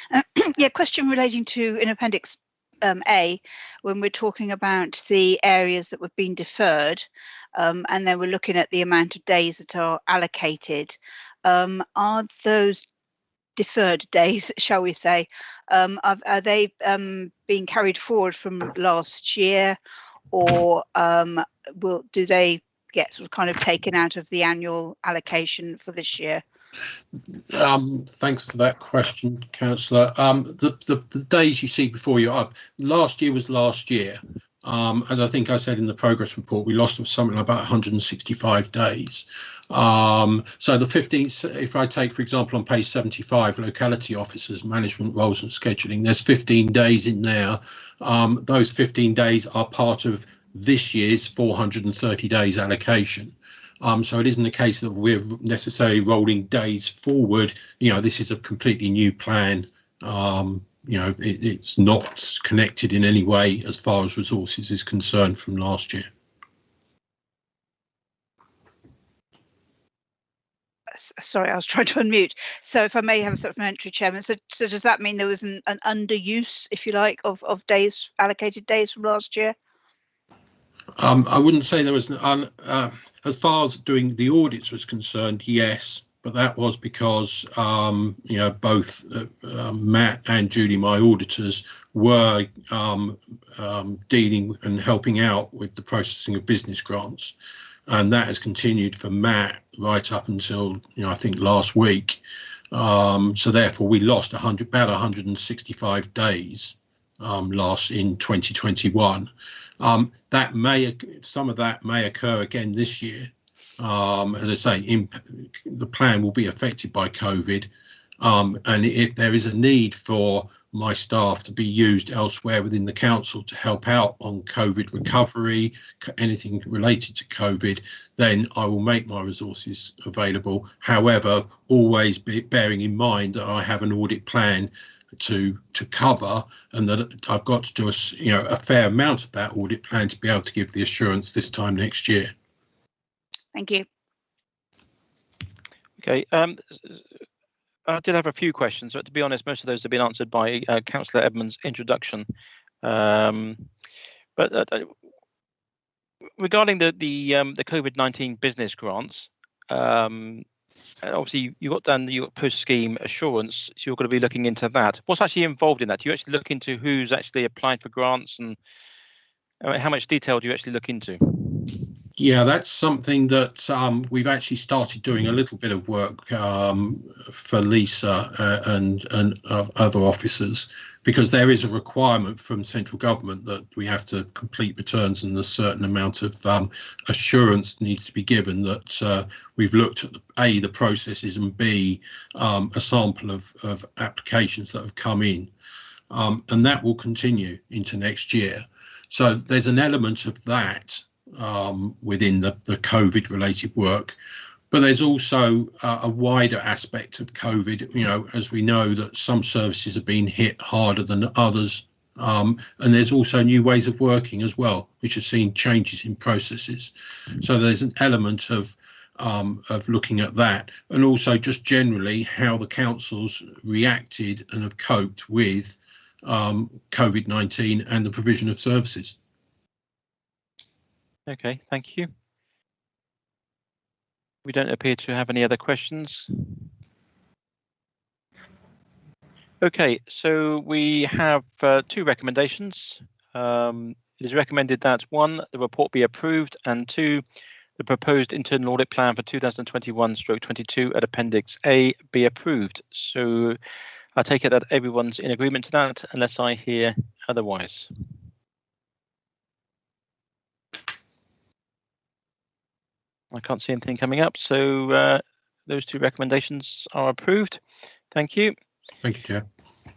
Yeah, question relating to in Appendix A, when we're talking about the areas that were being deferred, and then we're looking at the amount of days that are allocated. Are those deferred days, shall we say, are they being carried forward from last year, or do they get sort of kind of taken out of the annual allocation for this year? Thanks for that question, Councillor. The days you see before you, last year was last year. As I think I said in the progress report, we lost something like about 165 days. So the 15, if I take, for example, on page 75, locality officers, management roles and scheduling, there's 15 days in there. Those 15 days are part of this year's 430 days allocation. So it isn't a case that we're necessarily rolling days forward. You know, this is a completely new plan. You know, it's not connected in any way as far as resources is concerned from last year. Sorry, I was trying to unmute. So if I may have a supplementary, Chairman, so does that mean there was an underuse, if you like, of days, allocated days from last year? I wouldn't say there was, as far as doing the audits was concerned, yes, but that was because, you know, both Matt and Julie, my auditors, were dealing and helping out with the processing of business grants. And that has continued for Matt right up until, you know, I think last week. So therefore we lost about 165 days in 2021. That some of that may occur again this year. As I say, the plan will be affected by COVID, and if there is a need for my staff to be used elsewhere within the council to help out on COVID recovery, anything related to COVID, then I will make my resources available. However, always bearing in mind that I have an audit plan to cover, and that I've got to do a fair amount of that audit plan to be able to give the assurance this time next year. Thank you. Okay, I did have a few questions, but to be honest, most of those have been answered by Councillor Edmonds' introduction. But regarding the COVID-19 business grants, obviously you got post-scheme assurance, so you're going to be looking into that. What's actually involved in that? Do you actually look into who's actually applied for grants, and how much detail do you actually look into? Yeah, that's something that we've actually started doing a little bit of work for Lisa and other officers, because there is a requirement from central government that we have to complete returns, and a certain amount of assurance needs to be given that we've looked at A, the processes, and B, a sample of applications that have come in, and that will continue into next year. So there's an element of that within the COVID related work, but there's also a wider aspect of COVID. You know, as we know that some services have been hit harder than others, and there's also new ways of working as well, which have seen changes in processes. So there's an element of looking at that, and also just generally how the councils reacted and have coped with COVID-19 and the provision of services. Okay, thank you. We don't appear to have any other questions. Okay, so we have two recommendations. It is recommended that 1, the report be approved, and 2, the proposed internal audit plan for 2021/22 at Appendix A be approved. So I take it that everyone's in agreement to that, unless I hear otherwise. I can't see anything coming up, so those two recommendations are approved. Thank you. Thank you, Chair.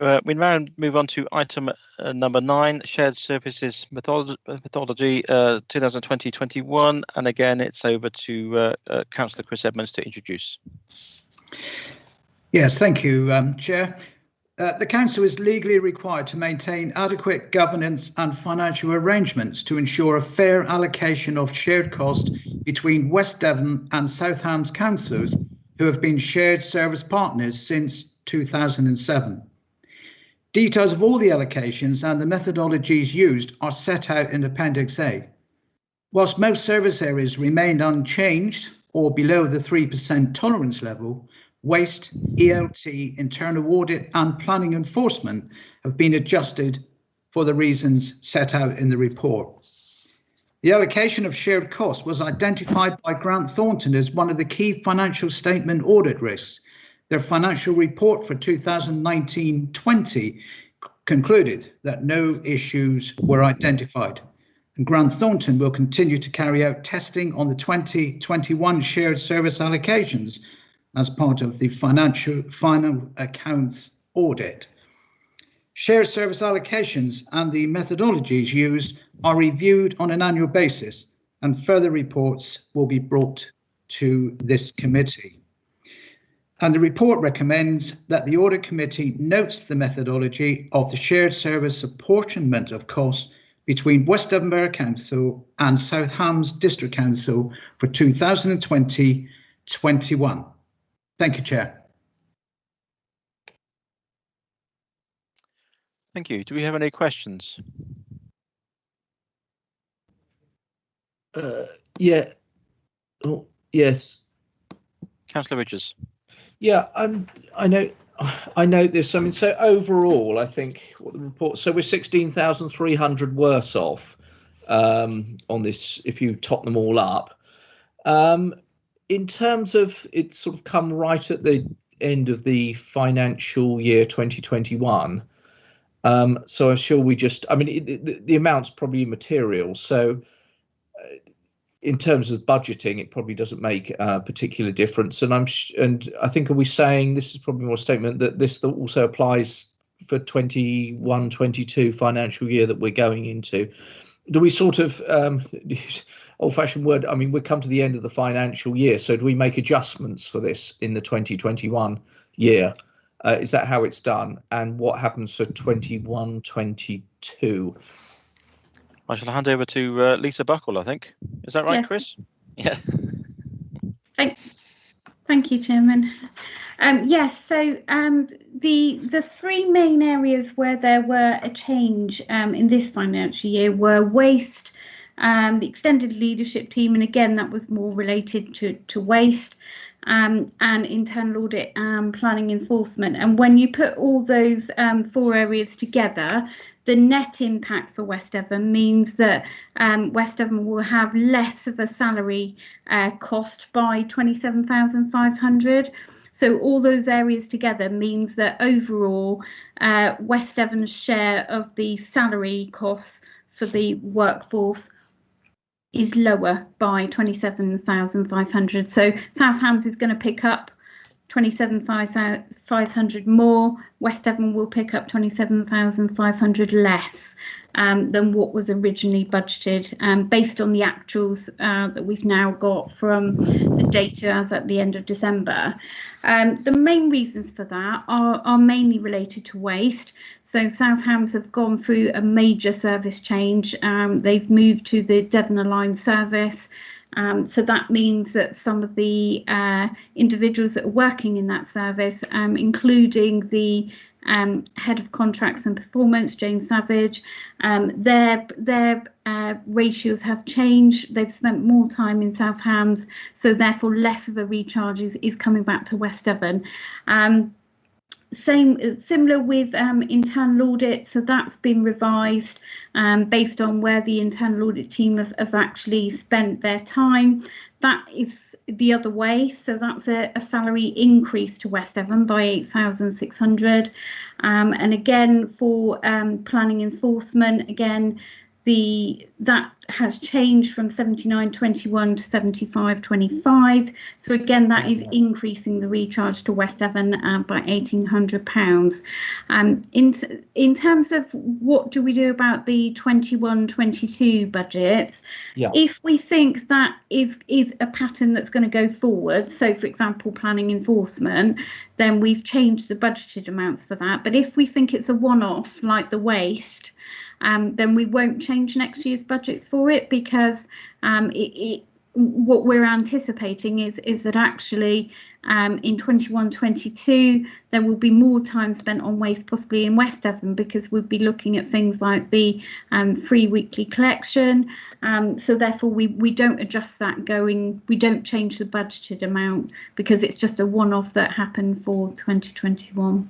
We now move on to item number 9, shared services methodology 2020-21, and again it's over to Councillor Chris Edmonds to introduce. Yes, thank you, Chair. The Council is legally required to maintain adequate governance and financial arrangements to ensure a fair allocation of shared cost between West Devon and South Hams councils who have been shared service partners since 2007. Details of all the allocations and the methodologies used are set out in Appendix A. Whilst most service areas remained unchanged or below the 3% tolerance level, waste, ELT, internal audit and planning enforcement have been adjusted for the reasons set out in the report. The allocation of shared costs was identified by Grant Thornton as one of the key financial statement audit risks. Their financial report for 2019-20 concluded that no issues were identified. And Grant Thornton will continue to carry out testing on the 2021 shared service allocations as part of the final accounts audit. Shared service allocations and the methodologies used are reviewed on an annual basis, and further reports will be brought to this committee. And the report recommends that the Audit Committee notes the methodology of the shared service apportionment of costs between West Devon Borough Council and South Hams District Council for 2020-21. Thank you, Chair. Thank you. Do we have any questions? Yeah. Oh, yes. Councillor Richards. Yeah, I know this. I mean, so overall, I think what the report. So we're 16,300 worse off on this if you top them all up. In terms of it's sort of come right at the end of the financial year 2021. So shall we just? I mean, the amount's probably immaterial. So. In terms of budgeting, it probably doesn't make a particular difference. And I think, are we saying this is probably more a statement that this also applies for 21-22 financial year that we're going into? Do we sort of old-fashioned word? I mean, we come to the end of the financial year, so do we make adjustments for this in the 2021 year? Is that how it's done? And what happens for 21-22? I shall hand over to Lisa Buckle, I think. Is that right, Yes. Chris? Yeah. Thank you, Chairman. Yes, so the three main areas where there were a change in this financial year were waste, the extended leadership team, and again, that was more related to waste, and internal audit and planning enforcement. And when you put all those 4 areas together, the net impact for West Devon means that West Devon will have less of a salary cost by 27,500. So all those areas together means that overall West Devon's share of the salary costs for the workforce is lower by 27,500. So South Hams is going to pick up 27,500 more. West Devon will pick up 27,500 less than what was originally budgeted, based on the actuals that we've now got from the data as at the end of December. The main reasons for that are mainly related to waste. So South Hams have gone through a major service change. They've moved to the Devon Aligned service. So that means that some of the individuals that are working in that service, including the head of contracts and performance, Jane Savage, their ratios have changed. They've spent more time in South Hams, so therefore less of a recharge is coming back to West Devon. Similar with internal audit, so that's been revised based on where the internal audit team have actually spent their time. That is the other way, so that's a salary increase to West Devon by 8,600. And again, for planning enforcement, again, that has changed from 79.21 to 75.25. So again, that is increasing the recharge to West Devon by £1,800. In terms of what do we do about the 21-22 budgets, if we think that is a pattern that's going to go forward, so for example planning enforcement, then we've changed the budgeted amounts for that. But if we think it's a one-off like the waste, then we won't change next year's budgets for it, because what we're anticipating is that actually in 21-22 there will be more time spent on waste, possibly in West Devon, because we'll be looking at things like the free weekly collection. So therefore we don't adjust that we don't change the budgeted amount, because it's just a one-off that happened for 2021.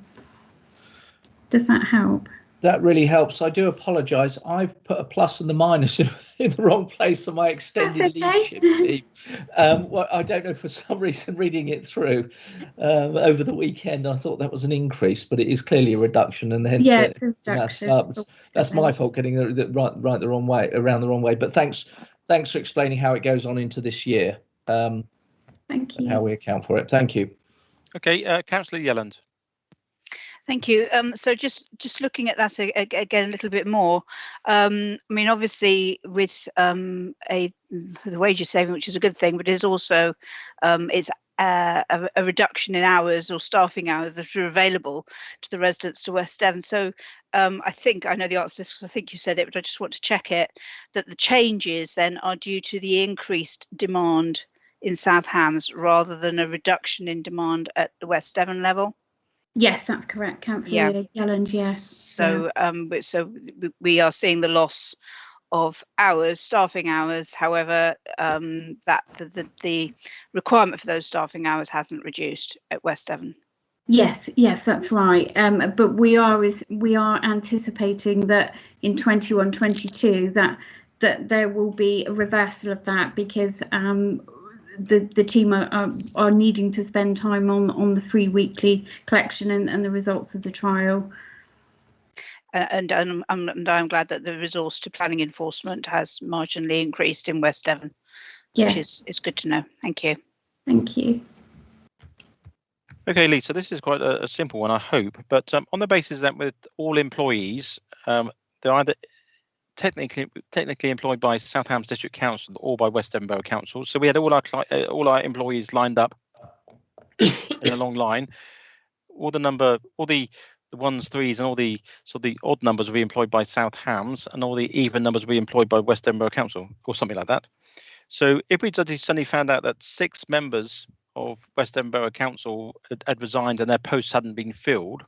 Does that help? That really helps. I do apologise. I've put a plus and the minus in the wrong place on my extended leadership team. Well, I don't know, for some reason, reading it through over the weekend, I thought that was an increase, but it is clearly a reduction, and hence it's a reduction. That's my fault getting it right the wrong way, around the wrong way. But thanks for explaining how it goes on into this year. Thank you. And how we account for it. Thank you. Okay, Councillor Yelland. Thank you. So just looking at that again a little bit more. I mean, obviously with the wages saving, which is a good thing, but it's also it's a reduction in hours or staffing hours that are available to the residents to West Devon. So I think I know the answer to this because I think you said it, but I just want to check it, that the changes then are due to the increased demand in South Hams rather than a reduction in demand at the West Devon level. Yes, that's correct, Councillor Yelland. Yes. So, so we are seeing the loss of hours, staffing hours. However, that the requirement for those staffing hours hasn't reduced at West Devon. Yes, that's right. But we are anticipating that in 21-22 that there will be a reversal of that, because the team are needing to spend time on the free weekly collection and the results of the trial. And I'm glad that the resource to planning enforcement has marginally increased in West Devon, which is good to know. Thank you. Thank you. Okay, Lisa, this is quite a simple one, I hope. But on the basis that with all employees, they're either technically employed by South Hams District Council or by West Devon Borough Council. So we had all our employees lined up in a long line. All the ones, threes, and all the odd numbers will be employed by South Hams, and all the even numbers will be employed by West Devon Borough Council, or something like that. So if we suddenly found out that 6 members of West Devon Borough Council had resigned and their posts hadn't been filled,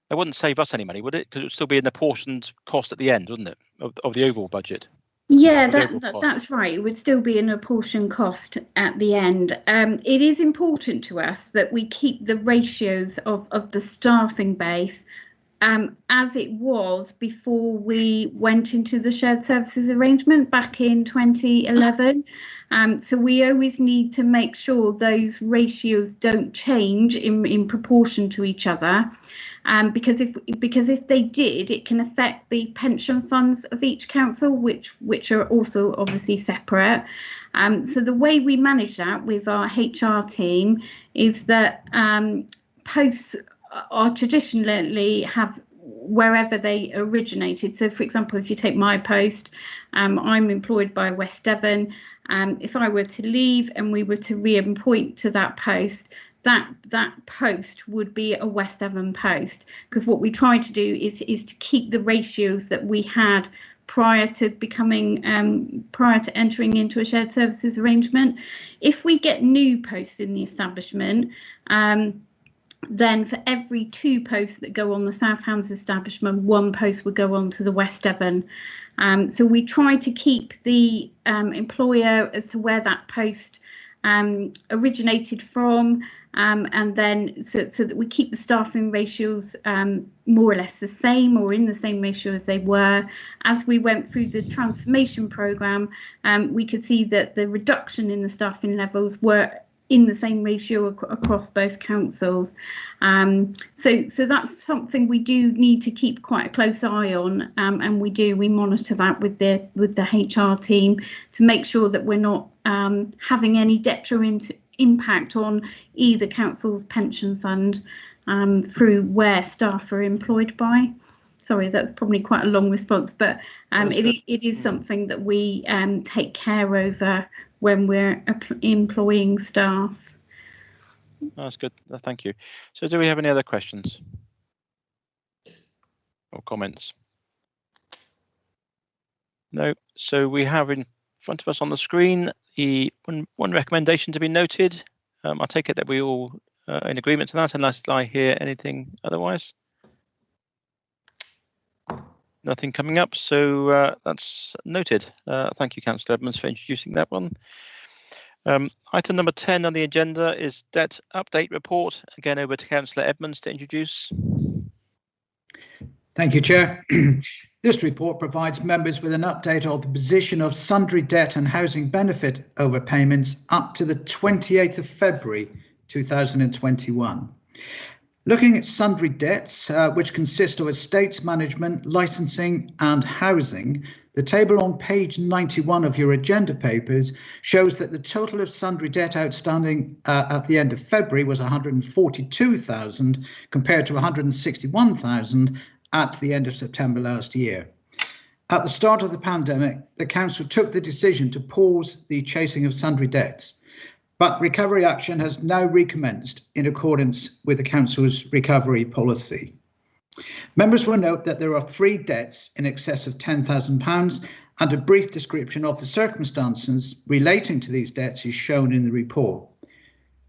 it wouldn't save us any money, would it? Because it would still be an apportioned cost at the end, wouldn't it, of the overall budget? Yeah, that's right. It would still be an apportioned cost at the end. It is important to us that we keep the ratios of the staffing base as it was before we went into the shared services arrangement back in 2011. So we always need to make sure those ratios don't change in proportion to each other. Because if they did, it can affect the pension funds of each council, which are also obviously separate. So the way we manage that with our HR team is that posts are traditionally have wherever they originated. So, for example, if you take my post, I'm employed by West Devon. If I were to leave and we were to re-appoint to that post, that post would be a West Devon post, because what we try to do is to keep the ratios that we had prior to entering into a shared services arrangement. If we get new posts in the establishment, then for every 2 posts that go on the South Hams establishment, 1 post would go on to the West Devon. So we try to keep the employer as to where that post originated from, and then so that we keep the staffing ratios more or less the same, or in the same ratio as they were. As we went through the transformation programme, we could see that the reduction in the staffing levels were in the same ratio across both councils. So that's something we do need to keep quite a close eye on, and we monitor that with the HR team to make sure that we're not having any detriment impact on either council's pension fund through where staff are employed by. Sorry, that's probably quite a long response, but it is something that we take care over when we're employing staff. That's good. Thank you. So do we have any other questions or comments? No. So we have in front of us on the screen the one recommendation to be noted. I take it that we all are in agreement to that, unless I hear anything otherwise. Nothing coming up, so that's noted. Thank you, Councillor Edmonds, for introducing that one. Item number 10 on the agenda is debt update report. Again, over to Councillor Edmonds to introduce. Thank you, Chair. This report provides members with an update of the position of sundry debt and housing benefit overpayments up to the 28th of February 2021. Looking at sundry debts, which consist of estates management, licensing and housing, the table on page 91 of your agenda papers shows that the total of sundry debt outstanding at the end of February was 142,000 compared to 161,000 at the end of September last year. At the start of the pandemic, the council took the decision to pause the chasing of sundry debts. But recovery action has now recommenced in accordance with the council's recovery policy. Members will note that there are 3 debts in excess of £10,000 and a brief description of the circumstances relating to these debts is shown in the report.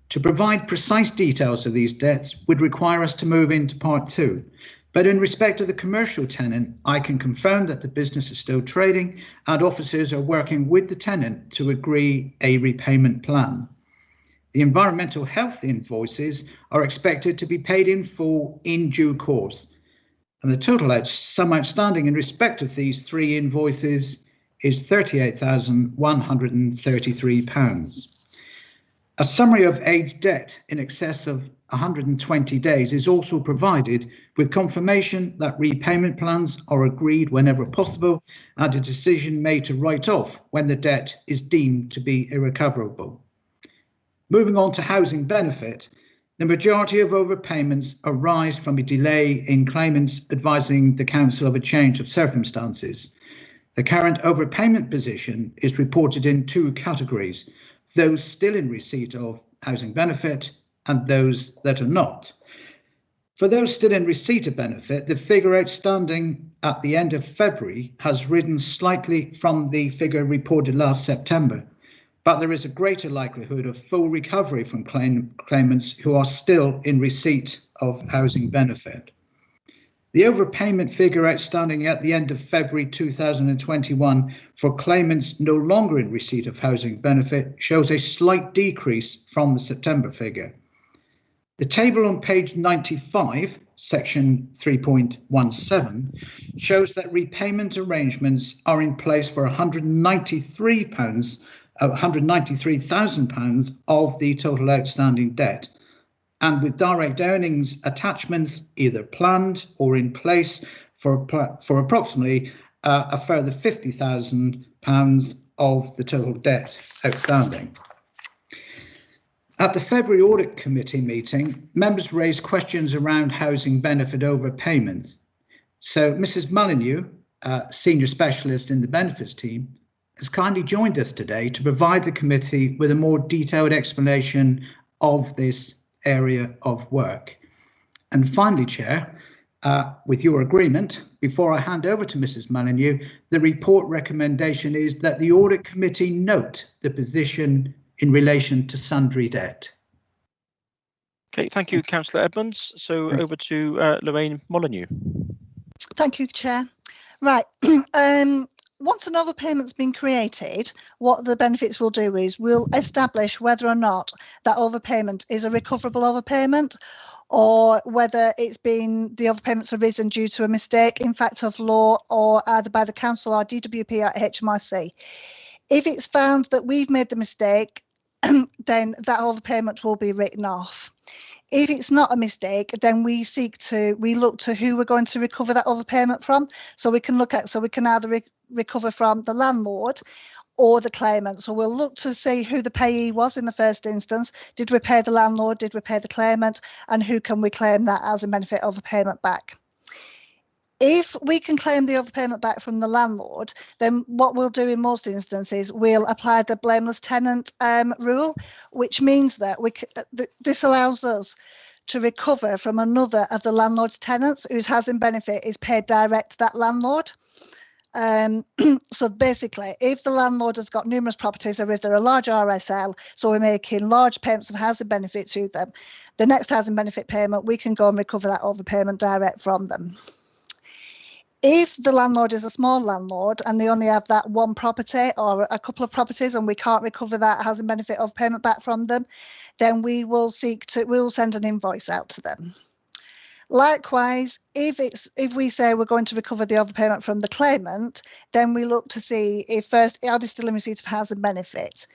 To provide precise details of these debts would require us to move into part 2. But in respect of the commercial tenant, I can confirm that the business is still trading and officers are working with the tenant to agree a repayment plan. The environmental health invoices are expected to be paid in full in due course. And the total sum outstanding in respect of these 3 invoices is £38,133. A summary of aged debt in excess of 120 days is also provided with confirmation that repayment plans are agreed whenever possible and a decision made to write off when the debt is deemed to be irrecoverable. Moving on to housing benefit, the majority of overpayments arise from a delay in claimants advising the council of a change of circumstances. The current overpayment position is reported in 2 categories, those still in receipt of housing benefit and those that are not. For those still in receipt of benefit, the figure outstanding at the end of February has risen slightly from the figure reported last September. But there is a greater likelihood of full recovery from claimants who are still in receipt of housing benefit. The overpayment figure outstanding at the end of February 2021 for claimants no longer in receipt of housing benefit shows a slight decrease from the September figure. The table on page 95, section 3.17, shows that repayment arrangements are in place for £193,000 of the total outstanding debt, and with direct earnings attachments either planned or in place for approximately a further £50,000 of the total debt outstanding. At the February Audit Committee meeting, members raised questions around housing benefit overpayments. So Mrs. Molyneux, Senior Specialist in the Benefits team, has kindly joined us today to provide the committee with a more detailed explanation of this area of work. And finally, Chair, with your agreement, before I hand over to Mrs. Molyneux, the report recommendation is that the Audit Committee note the position in relation to sundry debt. Okay, thank you, Councillor Edmonds. So over to Lorraine Molyneux. Thank you, Chair. Right. Once an overpayment's been created, what the benefits will do is we'll establish whether or not that overpayment is a recoverable overpayment or whether the overpayments arisen due to a mistake in fact of law or either by the council or DWP or HMRC. If it's found that we've made the mistake, then that overpayment will be written off. If it's not a mistake, then we look to who we're going to recover that overpayment from. So we can either recover from the landlord or the claimant. So we'll look to see who the payee was in the first instance. Did we pay the landlord? Did we pay the claimant? And who can we claim that housing benefit overpayment back? If we can claim the overpayment back from the landlord, then what we'll do in most instances, we'll apply the blameless tenant rule, which means that this allows us to recover from another of the landlord's tenants whose housing benefit is paid direct to that landlord. So basically, if the landlord has got numerous properties, or if they're a large RSL, so we're making large payments of housing benefit to them, the next housing benefit payment, we can go and recover that overpayment direct from them. If the landlord is a small landlord and they only have that one property or a couple of properties and we can't recover that housing benefit overpayment back from them, then we will send an invoice out to them. Likewise, if we say we're going to recover the overpayment from the claimant, then we look to see if first, are they still in receipt of housing benefit?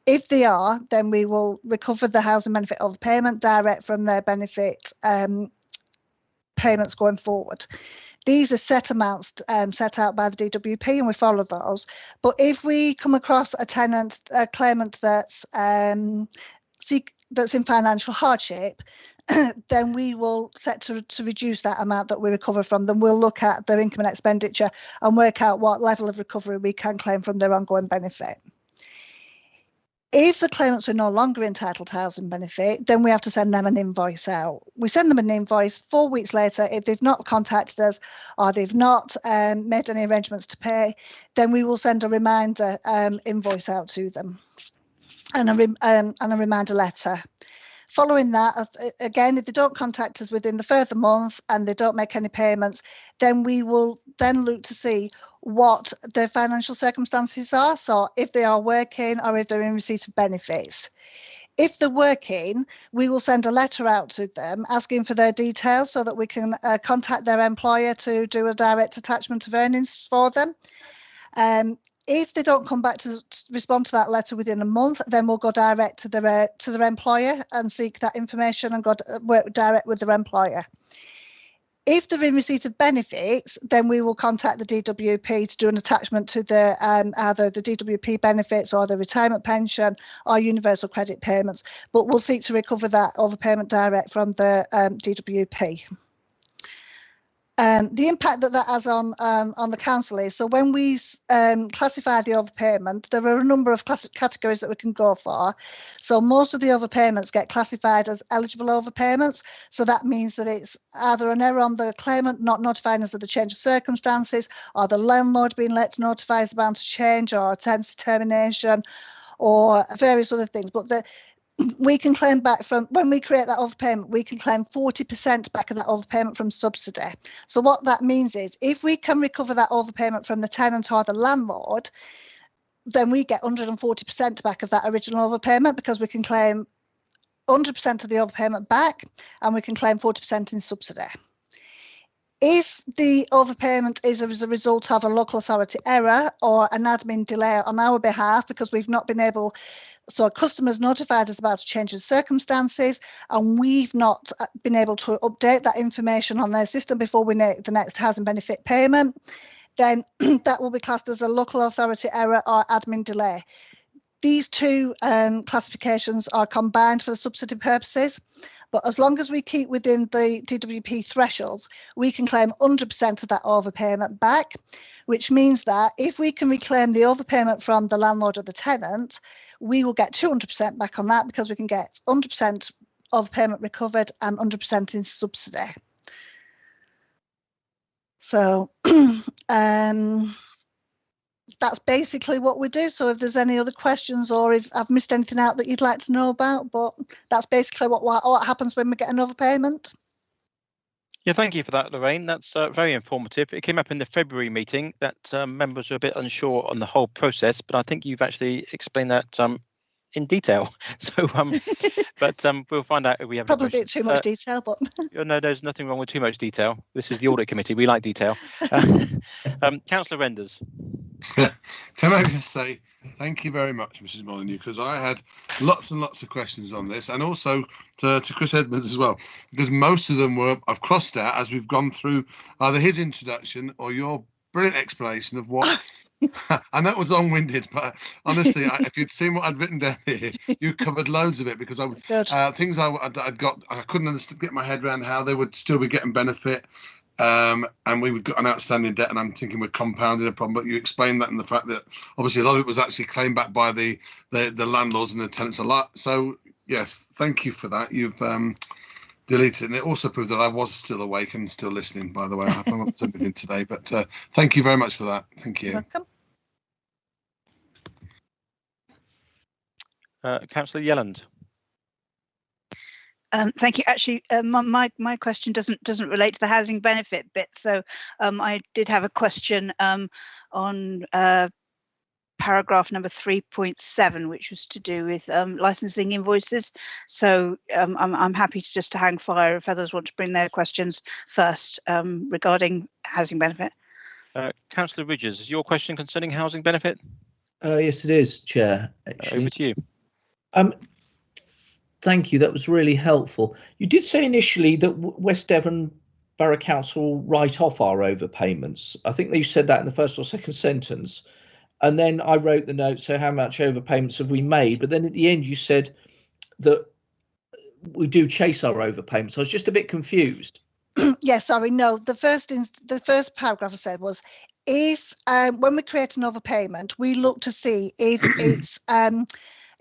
If they are, then we will recover the housing benefit overpayment direct from their benefit payments going forward. These are set amounts set out by the DWP, and we follow those. But if we come across a claimant that's in financial hardship, then we will set to reduce that amount that we recover from them. We'll look at their income and expenditure and work out what level of recovery we can claim from their ongoing benefit. If the claimants are no longer entitled to housing benefit, then we have to send them an invoice out. We send them an invoice 4 weeks later. If they've not contacted us or they've not made any arrangements to pay, then we will send a reminder invoice out to them and a reminder letter. Following that, again, if they don't contact us within the further month and they don't make any payments, then we will then look to see what their financial circumstances are. So if they are working or if they're in receipt of benefits. If they're working, we will send a letter out to them asking for their details so that we can contact their employer to do a direct attachment of earnings for them. If they don't come back to respond to that letter within a month, then we'll go direct to their employer and seek that information and work direct with their employer. If they're in receipt of benefits, then we will contact the DWP to do an attachment to either the DWP benefits or the retirement pension or universal credit payments, but we'll seek to recover that overpayment direct from the DWP. The impact that has on the council is, so when we classify the overpayment, there are a number of categories that we can go for. So most of the overpayments get classified as eligible overpayments. So that means that it's either an error on the claimant not notifying us of the change of circumstances, or the landlord being let to notify us about a change or a tenancy termination, or various other things. But we can claim back from, when we create that overpayment, we can claim 40% back of that overpayment from subsidy. So what that means is, if we can recover that overpayment from the tenant or the landlord, then we get 140% back of that original overpayment, because we can claim 100% of the overpayment back and we can claim 40% in subsidy. If the overpayment is as a result of a local authority error or an admin delay on our behalf, because we've not been able, so a customer's notified us about a change in circumstances and we've not been able to update that information on their system before we make the next housing benefit payment, then that will be classed as a local authority error or admin delay. These two classifications are combined for the subsidy purposes, but as long as we keep within the DWP thresholds, we can claim 100% of that overpayment back, which means that if we can reclaim the overpayment from the landlord or the tenant, we will get 200% back on that, because we can get 100% overpayment recovered and 100% in subsidy. So that's basically what we do. So if there's any other questions or if I've missed anything out that you'd like to know about, but that's basically what happens when we get an overpayment. Yeah, thank you for that, Lorraine. That's very informative. It came up in the February meeting that members were a bit unsure on the whole process, but I think you've actually explained that in detail. So, but we'll find out if we have probably a bit too much detail, but no, there's nothing wrong with too much detail. This is the Audit Committee. We like detail. Councillor Renders. Can I just say thank you very much, Mrs. Molyneux, because I had lots and lots of questions on this, and also to Chris Edmonds as well, because most of them I've crossed out as we've gone through either his introduction or your brilliant explanation of what. I know it was long-winded, but honestly, if you'd seen what I'd written down here, you covered loads of it, because things I'd got, I couldn't get my head around how they would still be getting benefit. And we would got an outstanding debt, and I'm thinking we're compounding a problem. But you explained that, and the fact that obviously a lot of it was actually claimed back by the landlords and the tenants a lot. So yes, thank you for that. You've deleted it, and it also proved that I was still awake and still listening. By the way, I haven't got anything today, but thank you very much for that. Thank you. Welcome. Councillor Yelland. Thank you. Actually, my question doesn't relate to the housing benefit bit. So I did have a question on paragraph number 3.7, which was to do with licensing invoices. So I'm happy to hang fire if others want to bring their questions first regarding housing benefit. Councillor Ridges, is your question concerning housing benefit? Yes, it is, Chair. Actually. Over to you. Thank you. That was really helpful. You did say initially that West Devon Borough Council write off our overpayments. I think you said that in the first or second sentence. And then I wrote the note, so how much overpayments have we made? But then at the end you said that we do chase our overpayments. I was just a bit confused. Yeah, sorry, no. The first paragraph I said was, if when we create an overpayment, we look to see if it's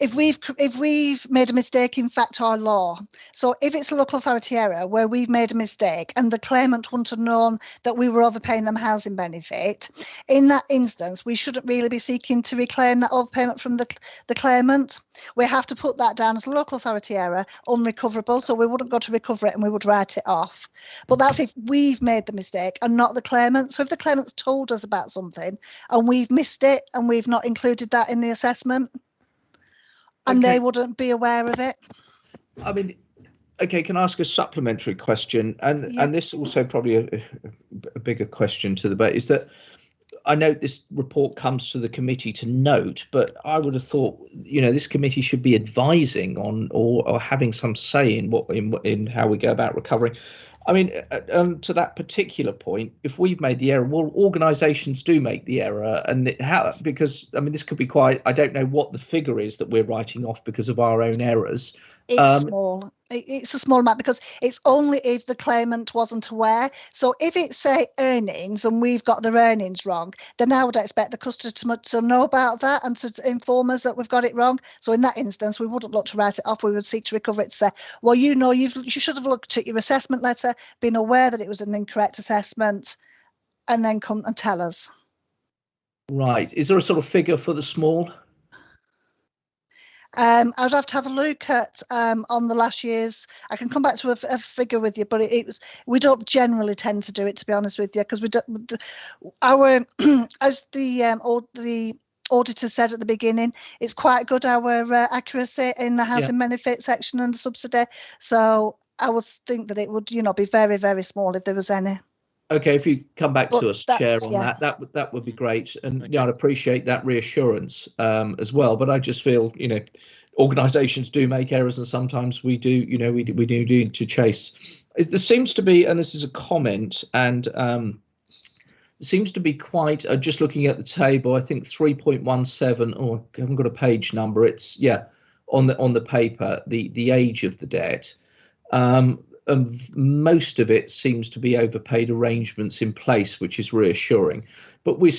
if we've made a mistake in fact or law. So if it's a local authority error where we've made a mistake and the claimant wouldn't have known that we were overpaying them housing benefit, in that instance we shouldn't really be seeking to reclaim that overpayment from the claimant. We have to put that down as a local authority error, unrecoverable, so we wouldn't go to recover it and we would write it off. But that's if we've made the mistake and not the claimant. So if the claimant's told us about something and we've missed it and we've not included that in the assessment, and they wouldn't be aware of it. I mean, okay, can I ask a supplementary question? And this also probably a bigger question to the debate is that I know this report comes to the committee to note, but I would have thought, this committee should be advising on or having some say in how we go about recovering. I mean, to that particular point, if we've made the error, well, organisations do make the error, and because this could be quite. I don't know what the figure is that we're writing off because of our own errors. It's small. It's a small amount because it's only if the claimant wasn't aware. So if it's say earnings and we've got their earnings wrong, then I would expect the customer to know about that and to inform us that we've got it wrong. So in that instance, we wouldn't look to write it off. We would seek to recover it to say, well, you should have looked at your assessment letter, been aware that it was an incorrect assessment, and then come and tell us. Right. Is there a sort of figure for the small? I would have to have a look at on the last year's. I can come back to a figure with you, but we don't generally tend to do it, to be honest with you, because we don't. As the auditor said at the beginning, it's quite good our accuracy in the housing benefit section and the subsidy. So I would think that it would be very, very small if there was any. Okay, if you come back to us, Chair, on that would be great, and I'd appreciate that reassurance as well. But I just feel, organisations do make errors, and sometimes we do, we do need to chase. There seems to be, and this is a comment, and it seems to be quite. Just looking at the table, I think 3.17. Oh, I haven't got a page number. It's on the paper, the age of the debt. And most of it seems to be overpaid arrangements in place, which is reassuring. But we're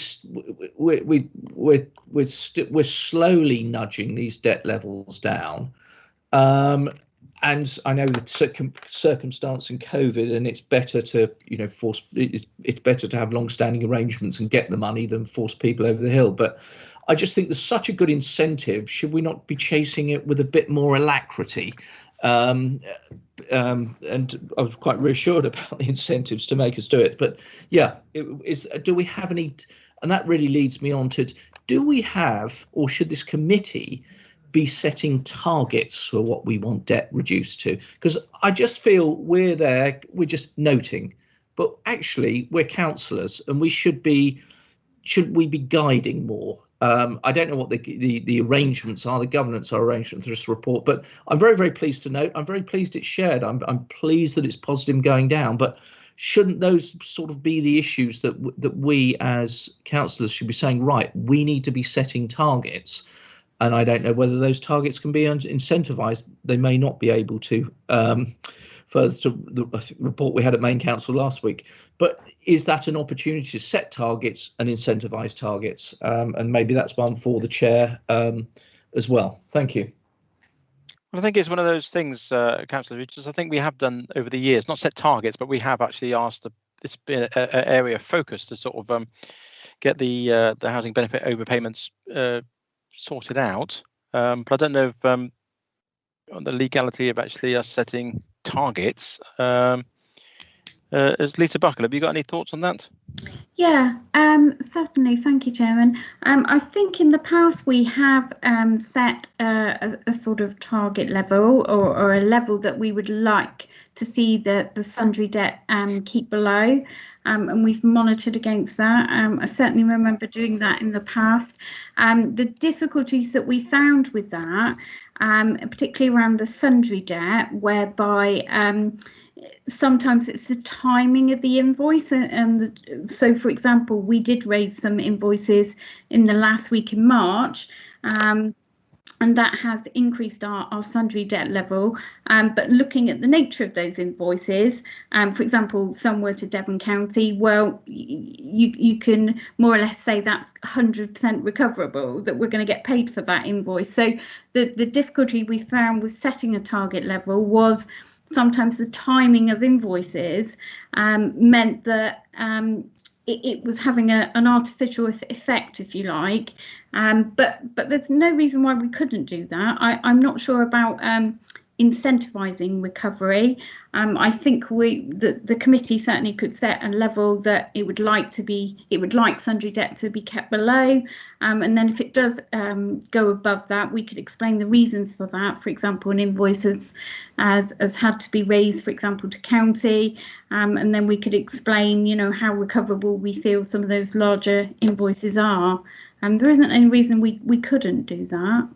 slowly nudging these debt levels down. And I know the circumstance in COVID, and it's better to it's better to have long-standing arrangements and get the money than force people over the hill. But I just think there's such a good incentive. Should we not be chasing it with a bit more alacrity? And I was quite reassured about the incentives to make us do it. But do we have any? And that really leads me on to, do we have, or should this committee be setting targets for what we want debt reduced to? Because I just feel we're just noting, but actually we're councillors and we should be should we be guiding more? I don't know what the arrangements are, the governance arrangements for this report, but I'm very, very pleased to note, I'm very pleased it's shared. I'm pleased that it's positive going down, but shouldn't those sort of be the issues that we as councillors should be saying, right, we need to be setting targets? And I don't know whether those targets can be incentivised. They may not be able to, further to the report we had at Main Council last week. But is that an opportunity to set targets and incentivise targets? And maybe that's one for the chair as well. Thank you. Well, I think it's one of those things, Councillor Richards, I think we have done over the years, not set targets, but we have actually asked it's been an area of focus to sort of get the housing benefit overpayments sorted out. But I don't know if on the legality of actually us setting targets. As Lisa Buckle, have you got any thoughts on that? Yeah, certainly. Thank you, Chairman. I think in the past we have set a sort of target level or a level that we would like to see the sundry debt keep below. And we've monitored against that. I certainly remember doing that in the past. The difficulties that we found with that, particularly around the sundry debt, whereby sometimes it's the timing of the invoice, so for example, we did raise some invoices in the last week in March, and that has increased our sundry debt level. But looking at the nature of those invoices, for example, some were to Devon County, well, you can more or less say that's 100% recoverable, that we're going to get paid for that invoice. So the difficulty we found with setting a target level was sometimes the timing of invoices meant that it was having an artificial effect, if you like. But there's no reason why we couldn't do that. I'm not sure about incentivising recovery. I think the committee certainly could set a level that it would like sundry debt to be kept below, and then if it does go above that, we could explain the reasons for that. For example, an invoice has had to be raised, for example, to county, and then we could explain, how recoverable we feel some of those larger invoices are. There isn't any reason we couldn't do that.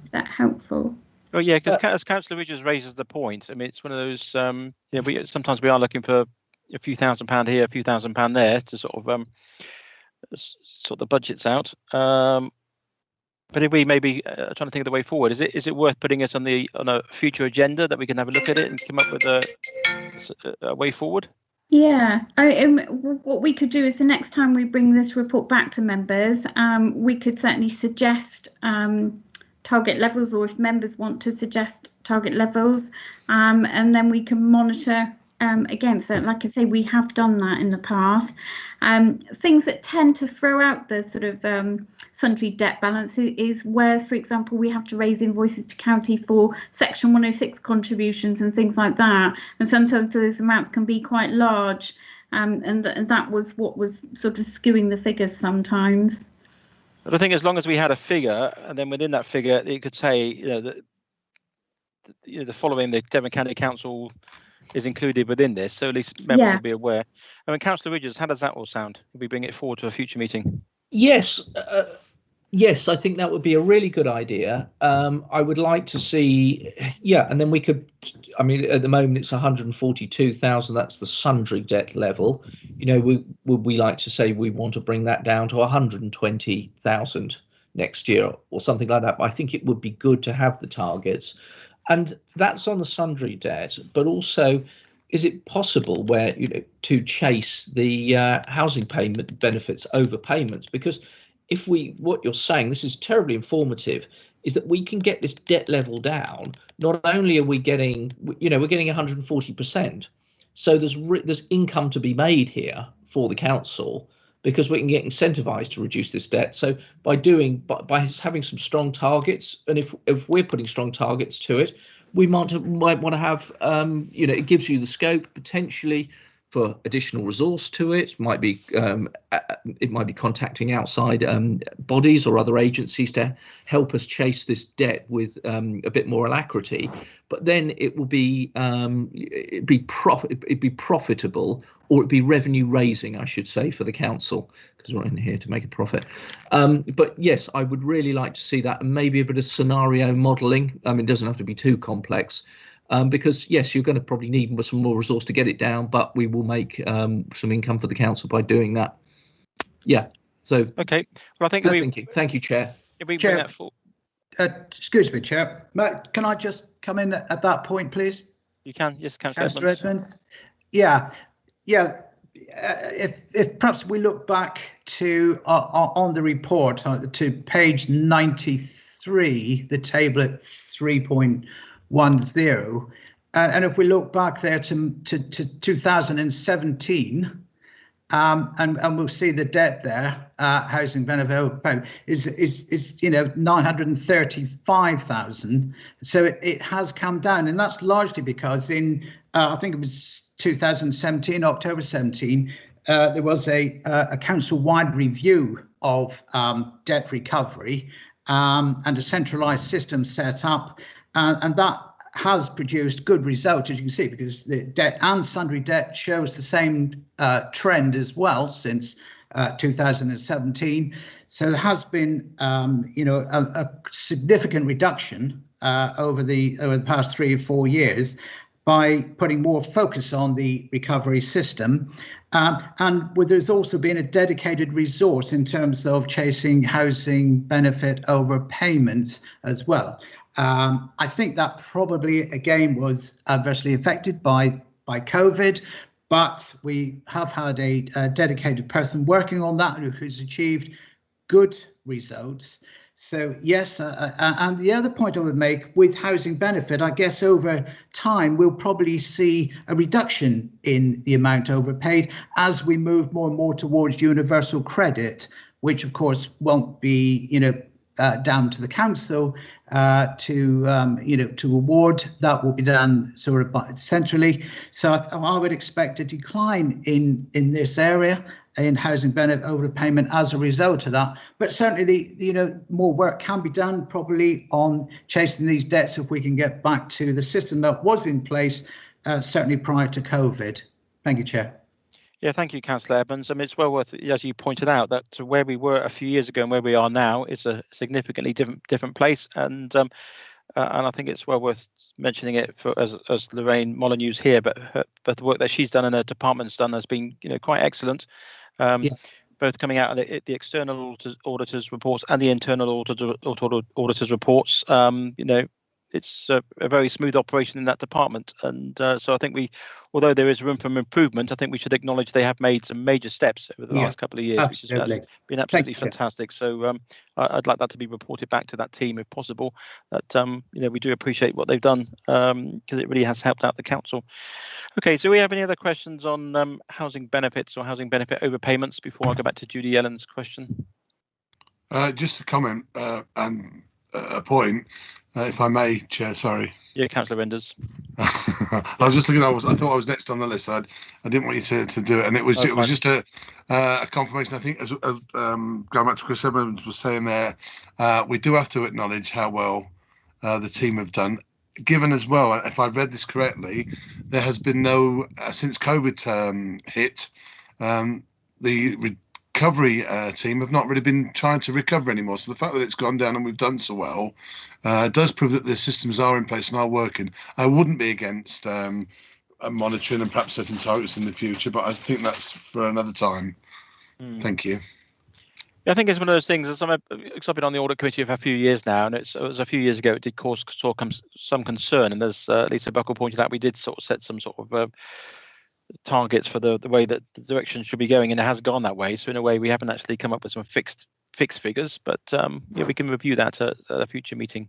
Is that helpful? Oh yeah, because as Councillor Richards raises the point, I mean, it's one of those. Sometimes we are looking for a few £1,000 here, a few £1,000 there to sort of sort the budgets out. But if we maybe trying to think of the way forward, is it worth putting it on a future agenda that we can have a look at it and come up with a way forward? Yeah, what we could do is the next time we bring this report back to members, we could certainly suggest target levels, or if members want to suggest target levels, and then we can monitor against that. Like I say, we have done that in the past. Things that tend to throw out the sort of sundry debt balance is where, for example, we have to raise invoices to county for Section 106 contributions and things like that. And sometimes those amounts can be quite large, and that was what was sort of skewing the figures sometimes. But I think as long as we had a figure, and then within that figure, it could say, the following, the Devon County Council is included within this, so at least members will be aware. I mean, Councillor Richards, how does that all sound? If we bring it forward to a future meeting? Yes, yes, I think that would be a really good idea. I would like to see, and then we could, I mean, at the moment it's 142,000. That's the sundry debt level. Would we like to say we want to bring that down to 120,000 next year or something like that? But I think it would be good to have the targets. And that's on the sundry debt, but also, is it possible where to chase the housing payment benefits overpayments? Because what you're saying, this is terribly informative, is that we can get this debt level down. Not only are we getting, we're getting 140%. So there's income to be made here for the council, because we can get incentivised to reduce this debt. So by having some strong targets, and if we're putting strong targets to it, we might want to have, it gives you the scope potentially for additional resource to it. Might be it might be contacting outside bodies or other agencies to help us chase this debt with a bit more alacrity. But then it will be it'd be profitable, or it'd be revenue raising, I should say, for the council, because we're in here to make a profit. But yes, I would really like to see that, and maybe a bit of scenario modelling. I mean, it doesn't have to be too complex. Because yes, you're going to probably need some more resource to get it down, but we will make some income for the council by doing that. Yeah. So okay. Well, I think thank you, Chair. If we Chair, bring that forward. Excuse me, Chair. Can I just come in at that point, please? You can. Yes, Councillor Edmonds. Yeah. If perhaps we look back to on the report to page 93, the table at 3.10, and if we look back there to 2017, and we'll see the debt there, housing benefit is 935,000. So it has come down, and that's largely because in I think it was 2017, October 17, there was a council-wide review of debt recovery and a centralised system set up, and that has produced good results, as you can see, because the debt and sundry debt shows the same trend as well since 2017. So there has been, a significant reduction over the past 3 or 4 years by putting more focus on the recovery system. And there's also been a dedicated resource in terms of chasing housing benefit overpayments as well. I think that probably, again, was adversely affected by COVID, but we have had a dedicated person working on that who's achieved good results. So yes, and the other point I would make with housing benefit, I guess over time we'll probably see a reduction in the amount overpaid as we move more and more towards universal credit, which of course won't be, down to the council to award. That will be done sort of centrally. So I would expect a decline in this area in housing benefit overpayment as a result of that. But certainly more work can be done probably on chasing these debts if we can get back to the system that was in place certainly prior to COVID. Thank you, Chair. Yeah, thank you, Councillor Evans. I mean, it's well worth, as you pointed out, that to where we were a few years ago and where we are now is a significantly different place, and I think it's well worth mentioning it as Lorraine Molyneux's here, but the work that she's done and her department's done has been quite excellent. Both coming out of the external auditors' reports and the internal auditors' reports. It's a very smooth operation in that department, and so I think although there is room for improvement, I think we should acknowledge they have made some major steps over the last couple of years, absolutely. which has been absolutely fantastic. So I'd like that to be reported back to that team if possible. That we do appreciate what they've done, because it really has helped out the council. Okay, so we have any other questions on housing benefits or housing benefit overpayments before I go back to Judy Ellen's question? Just a comment and a point, if I may, Chair. Sorry. Yeah, Councillor Renders. I was just looking. I thought I was next on the list. I didn't want you to do it, and it was just a confirmation. I think as going back to Chris Edmonds was saying there, we do have to acknowledge how well the team have done. Given as well, if I read this correctly, there has been no since COVID hit. The recovery team have not really been trying to recover anymore. So the fact that it's gone down and we've done so well does prove that the systems are in place and are working. I wouldn't be against monitoring and perhaps setting targets in the future, but I think that's for another time. Thank you. Yeah, I think it's one of those things. I've been on the audit committee for a few years now, and it was a few years ago. It did cause some concern, and as Lisa Buckle pointed out, we did sort of set some sort of targets for the way that the direction should be going, and it has gone that way. So in a way, we haven't actually come up with some fixed figures, but we can review that at a future meeting.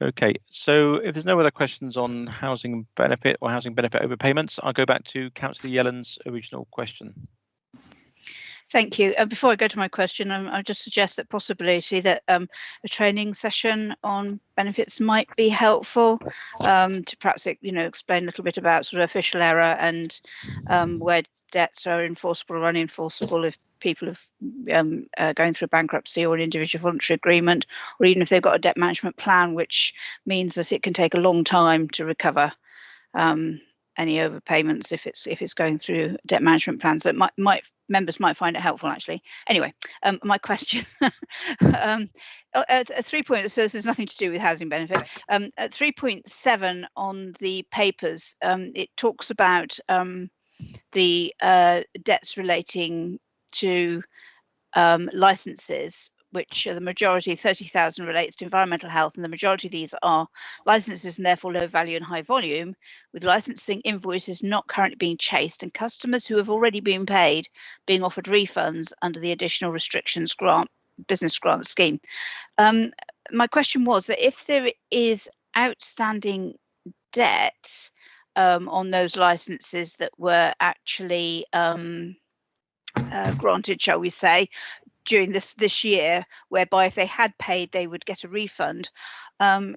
Okay, so if there's no other questions on housing benefit or housing benefit overpayments, I'll go back to Councillor Yellen's original question. Thank you. Before I go to my question, I just suggest that possibility that a training session on benefits might be helpful to perhaps, explain a little bit about sort of official error and where debts are enforceable or unenforceable if people have going through bankruptcy or an individual voluntary agreement, or even if they've got a debt management plan, which means that it can take a long time to recover any overpayments if it's going through debt management plans. So members might find it helpful, actually. Anyway, my question, 3 points, so this has nothing to do with housing benefit. At 3.7 on the papers, it talks about the debts relating to licenses, which are the majority, 30,000, relates to environmental health, and the majority of these are licenses and therefore low value and high volume, with licensing invoices not currently being chased and customers who have already been paid being offered refunds under the additional restrictions business grant scheme. My question was that if there is outstanding debt on those licenses that were actually granted, shall we say, during this year, whereby if they had paid they would get a refund,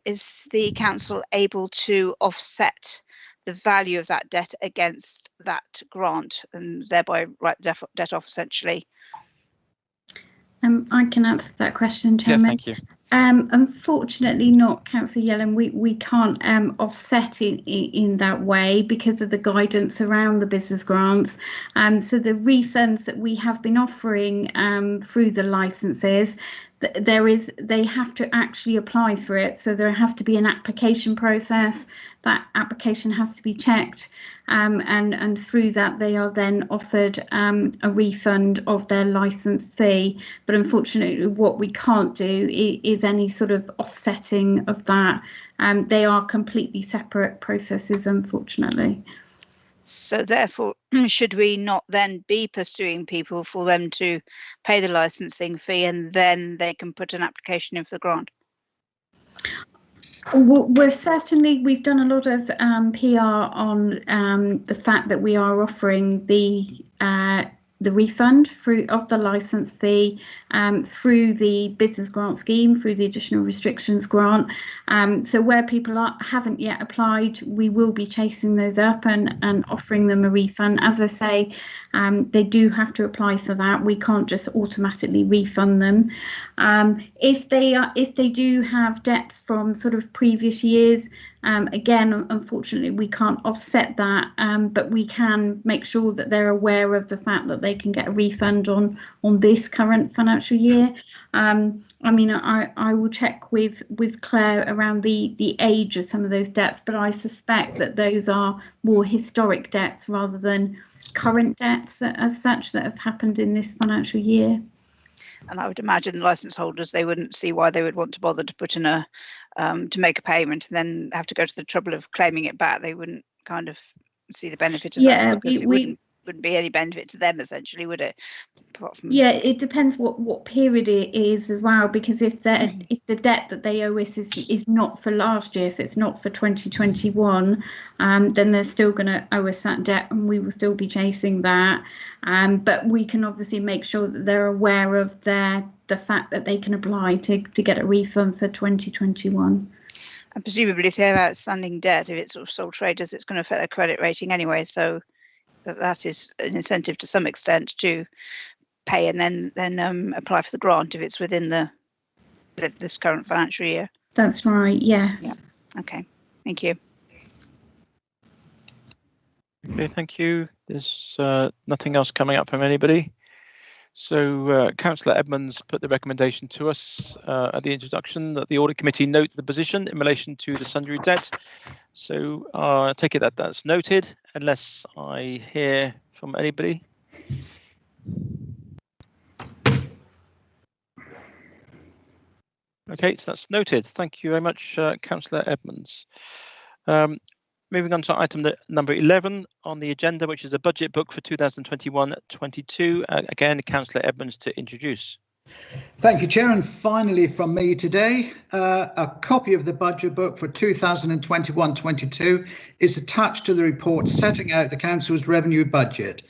is the council able to offset the value of that debt against that grant and thereby write the debt off essentially? I can answer that question, Chairman. Yeah, thank you. Unfortunately not, Councillor Yellen. We can't offset in that way because of the guidance around the business grants. So the refunds that we have been offering through the licenses, they have to actually apply for it. So there has to be an application process. That application has to be checked, and through that they are then offered a refund of their license fee. But unfortunately, what we can't do is any sort of offsetting of that. They are completely separate processes, unfortunately. So therefore, should we not then be pursuing people for them to pay the licensing fee and then they can put an application in for the grant? We've done a lot of PR on the fact that we are offering the refund of the license fee through the business grant scheme, through the additional restrictions grant. So where people haven't yet applied, we will be chasing those up and offering them a refund. As I say, they do have to apply for that. We can't just automatically refund them. If they do have debts from sort of previous years, again, unfortunately, we can't offset that, but we can make sure that they're aware of the fact that they can get a refund on this current financial year. I mean, I will check with Claire around the age of some of those debts, but I suspect that those are more historic debts rather than current debts as such that have happened in this financial year. And I would imagine licence holders, they wouldn't see why they would want to bother to put in to make a payment and then have to go to the trouble of claiming it back. They wouldn't kind of see the benefit of that, because it wouldn't be any benefit to them, essentially, would it? Yeah, it depends what period it is as well, because if the debt that they owe us is not for last year, if it's not for 2021, then they're still going to owe us that debt and we will still be chasing that. But we can obviously make sure that they're aware of the fact that they can apply to get a refund for 2021. And presumably if they have outstanding debt, if it's sort of sole traders, it's going to affect their credit rating anyway, so that is an incentive to some extent to pay and then apply for the grant if it's within this current financial year. That's right, yes. Yeah. Okay, thank you. Okay, thank you. There's nothing else coming up from anybody. So Councillor Edmonds put the recommendation to us at the introduction that the Audit Committee note the position in relation to the sundry debt. So I take it that that's noted, unless I hear from anybody. Okay, so that's noted. Thank you very much, Councillor Edmonds. Moving on to item number 11 on the agenda, which is the budget book for 2021-22. Again, Councillor Edmonds to introduce. Thank you, Chair. And finally from me today, a copy of the budget book for 2021-22 is attached to the report setting out the Council's revenue budget.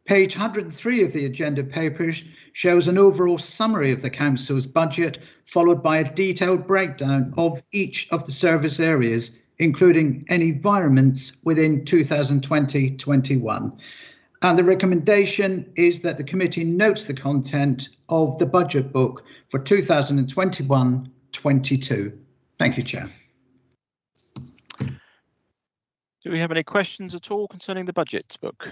Page 103 of the agenda papers shows an overall summary of the Council's budget, followed by a detailed breakdown of each of the service areas, including any environments within 2020-21. And the recommendation is that the committee notes the content of the budget book for 2021-22. Thank you, Chair. Do we have any questions at all concerning the budget book?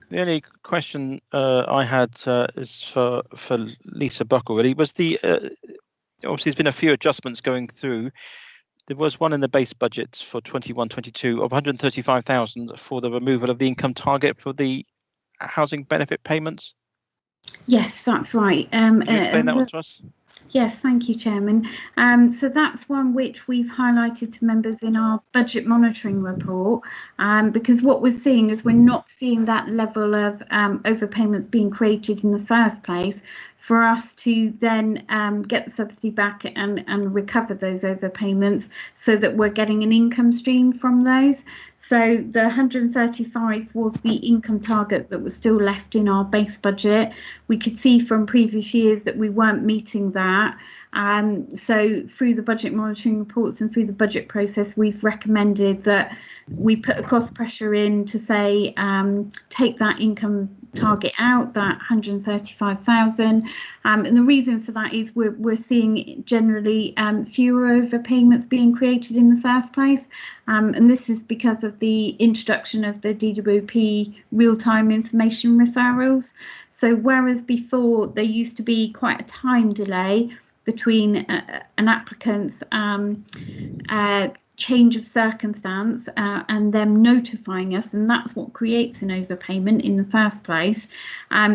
The only question I had is for Lisa Buckle. Really, was the obviously there's been a few adjustments going through. There was one in the base budget for 21-22 of 135,000 for the removal of the income target for the housing benefit payments. Yes, that's right. Can you explain that one to us? Yes, thank you, Chairman. So that's one which we've highlighted to members in our budget monitoring report, because what we're seeing is we're not seeing that level of overpayments being created in the first place for us to then get the subsidy back and recover those overpayments so that we're getting an income stream from those. So the 135 was the income target that was still left in our base budget. We could see from previous years that we weren't meeting that. So through the budget monitoring reports and through the budget process, we've recommended that we put a cost pressure in to say take that income target out, that 135,000. And the reason for that is we're seeing generally fewer overpayments being created in the first place. And this is because of the introduction of the DWP real-time information referrals. So whereas before there used to be quite a time delay between an applicant's change of circumstance and them notifying us, and that's what creates an overpayment in the first place.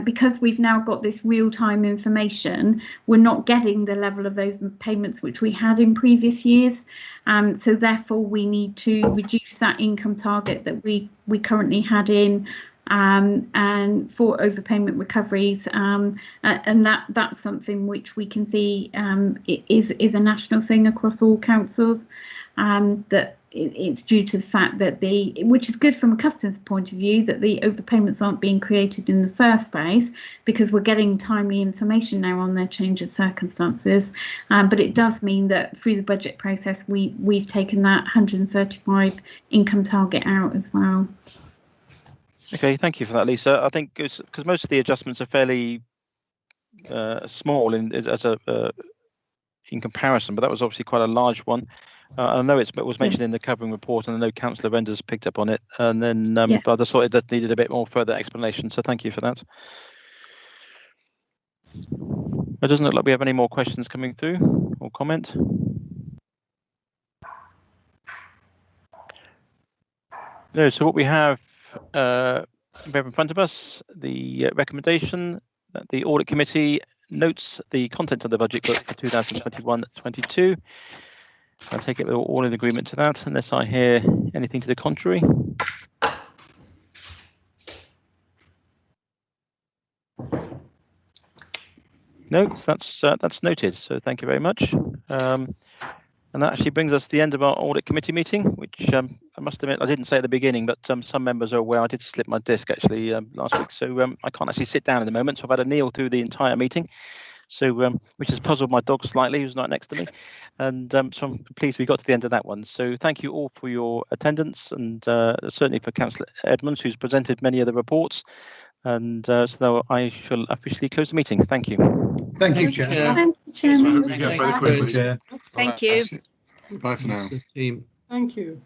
Because we've now got this real-time information, we're not getting the level of overpayments which we had in previous years. So therefore we need to reduce that income target that we currently had in and for overpayment recoveries, and that's something which we can see is a national thing across all councils. That it's due to the fact that which is good from a customer's point of view, that the overpayments aren't being created in the first place because we're getting timely information now on their change of circumstances. But it does mean that through the budget process, we've taken that 135 income target out as well. Okay, thank you for that, Lisa. I think because most of the adjustments are fairly small in comparison, but that was obviously quite a large one. I know it was mentioned in the covering report, and I know Councillor Renders picked up on it. And then, but I just thought it needed a bit more further explanation. So thank you for that. It doesn't look like we have any more questions coming through or comment. No. So what we have in front of us, the recommendation that the Audit Committee notes the content of the budget book for 2021-22. I take it we're all in agreement to that, unless I hear anything to the contrary. No, that's noted. So thank you very much. And that actually brings us to the end of our Audit Committee meeting, which I must admit I didn't say at the beginning, but some members are aware I did slip my disc actually last week, so I can't actually sit down at the moment. So I've had to kneel through the entire meeting, so which has puzzled my dog slightly, who's not next to me. And so I'm pleased we got to the end of that one. So thank you all for your attendance, and certainly for Councillor Edmonds, who's presented many of the reports. And so I shall officially close the meeting. Thank you. Thank you, Chair. Thank you, Chairman. Very quickly. Thank you. Bye for now. Team. Thank you.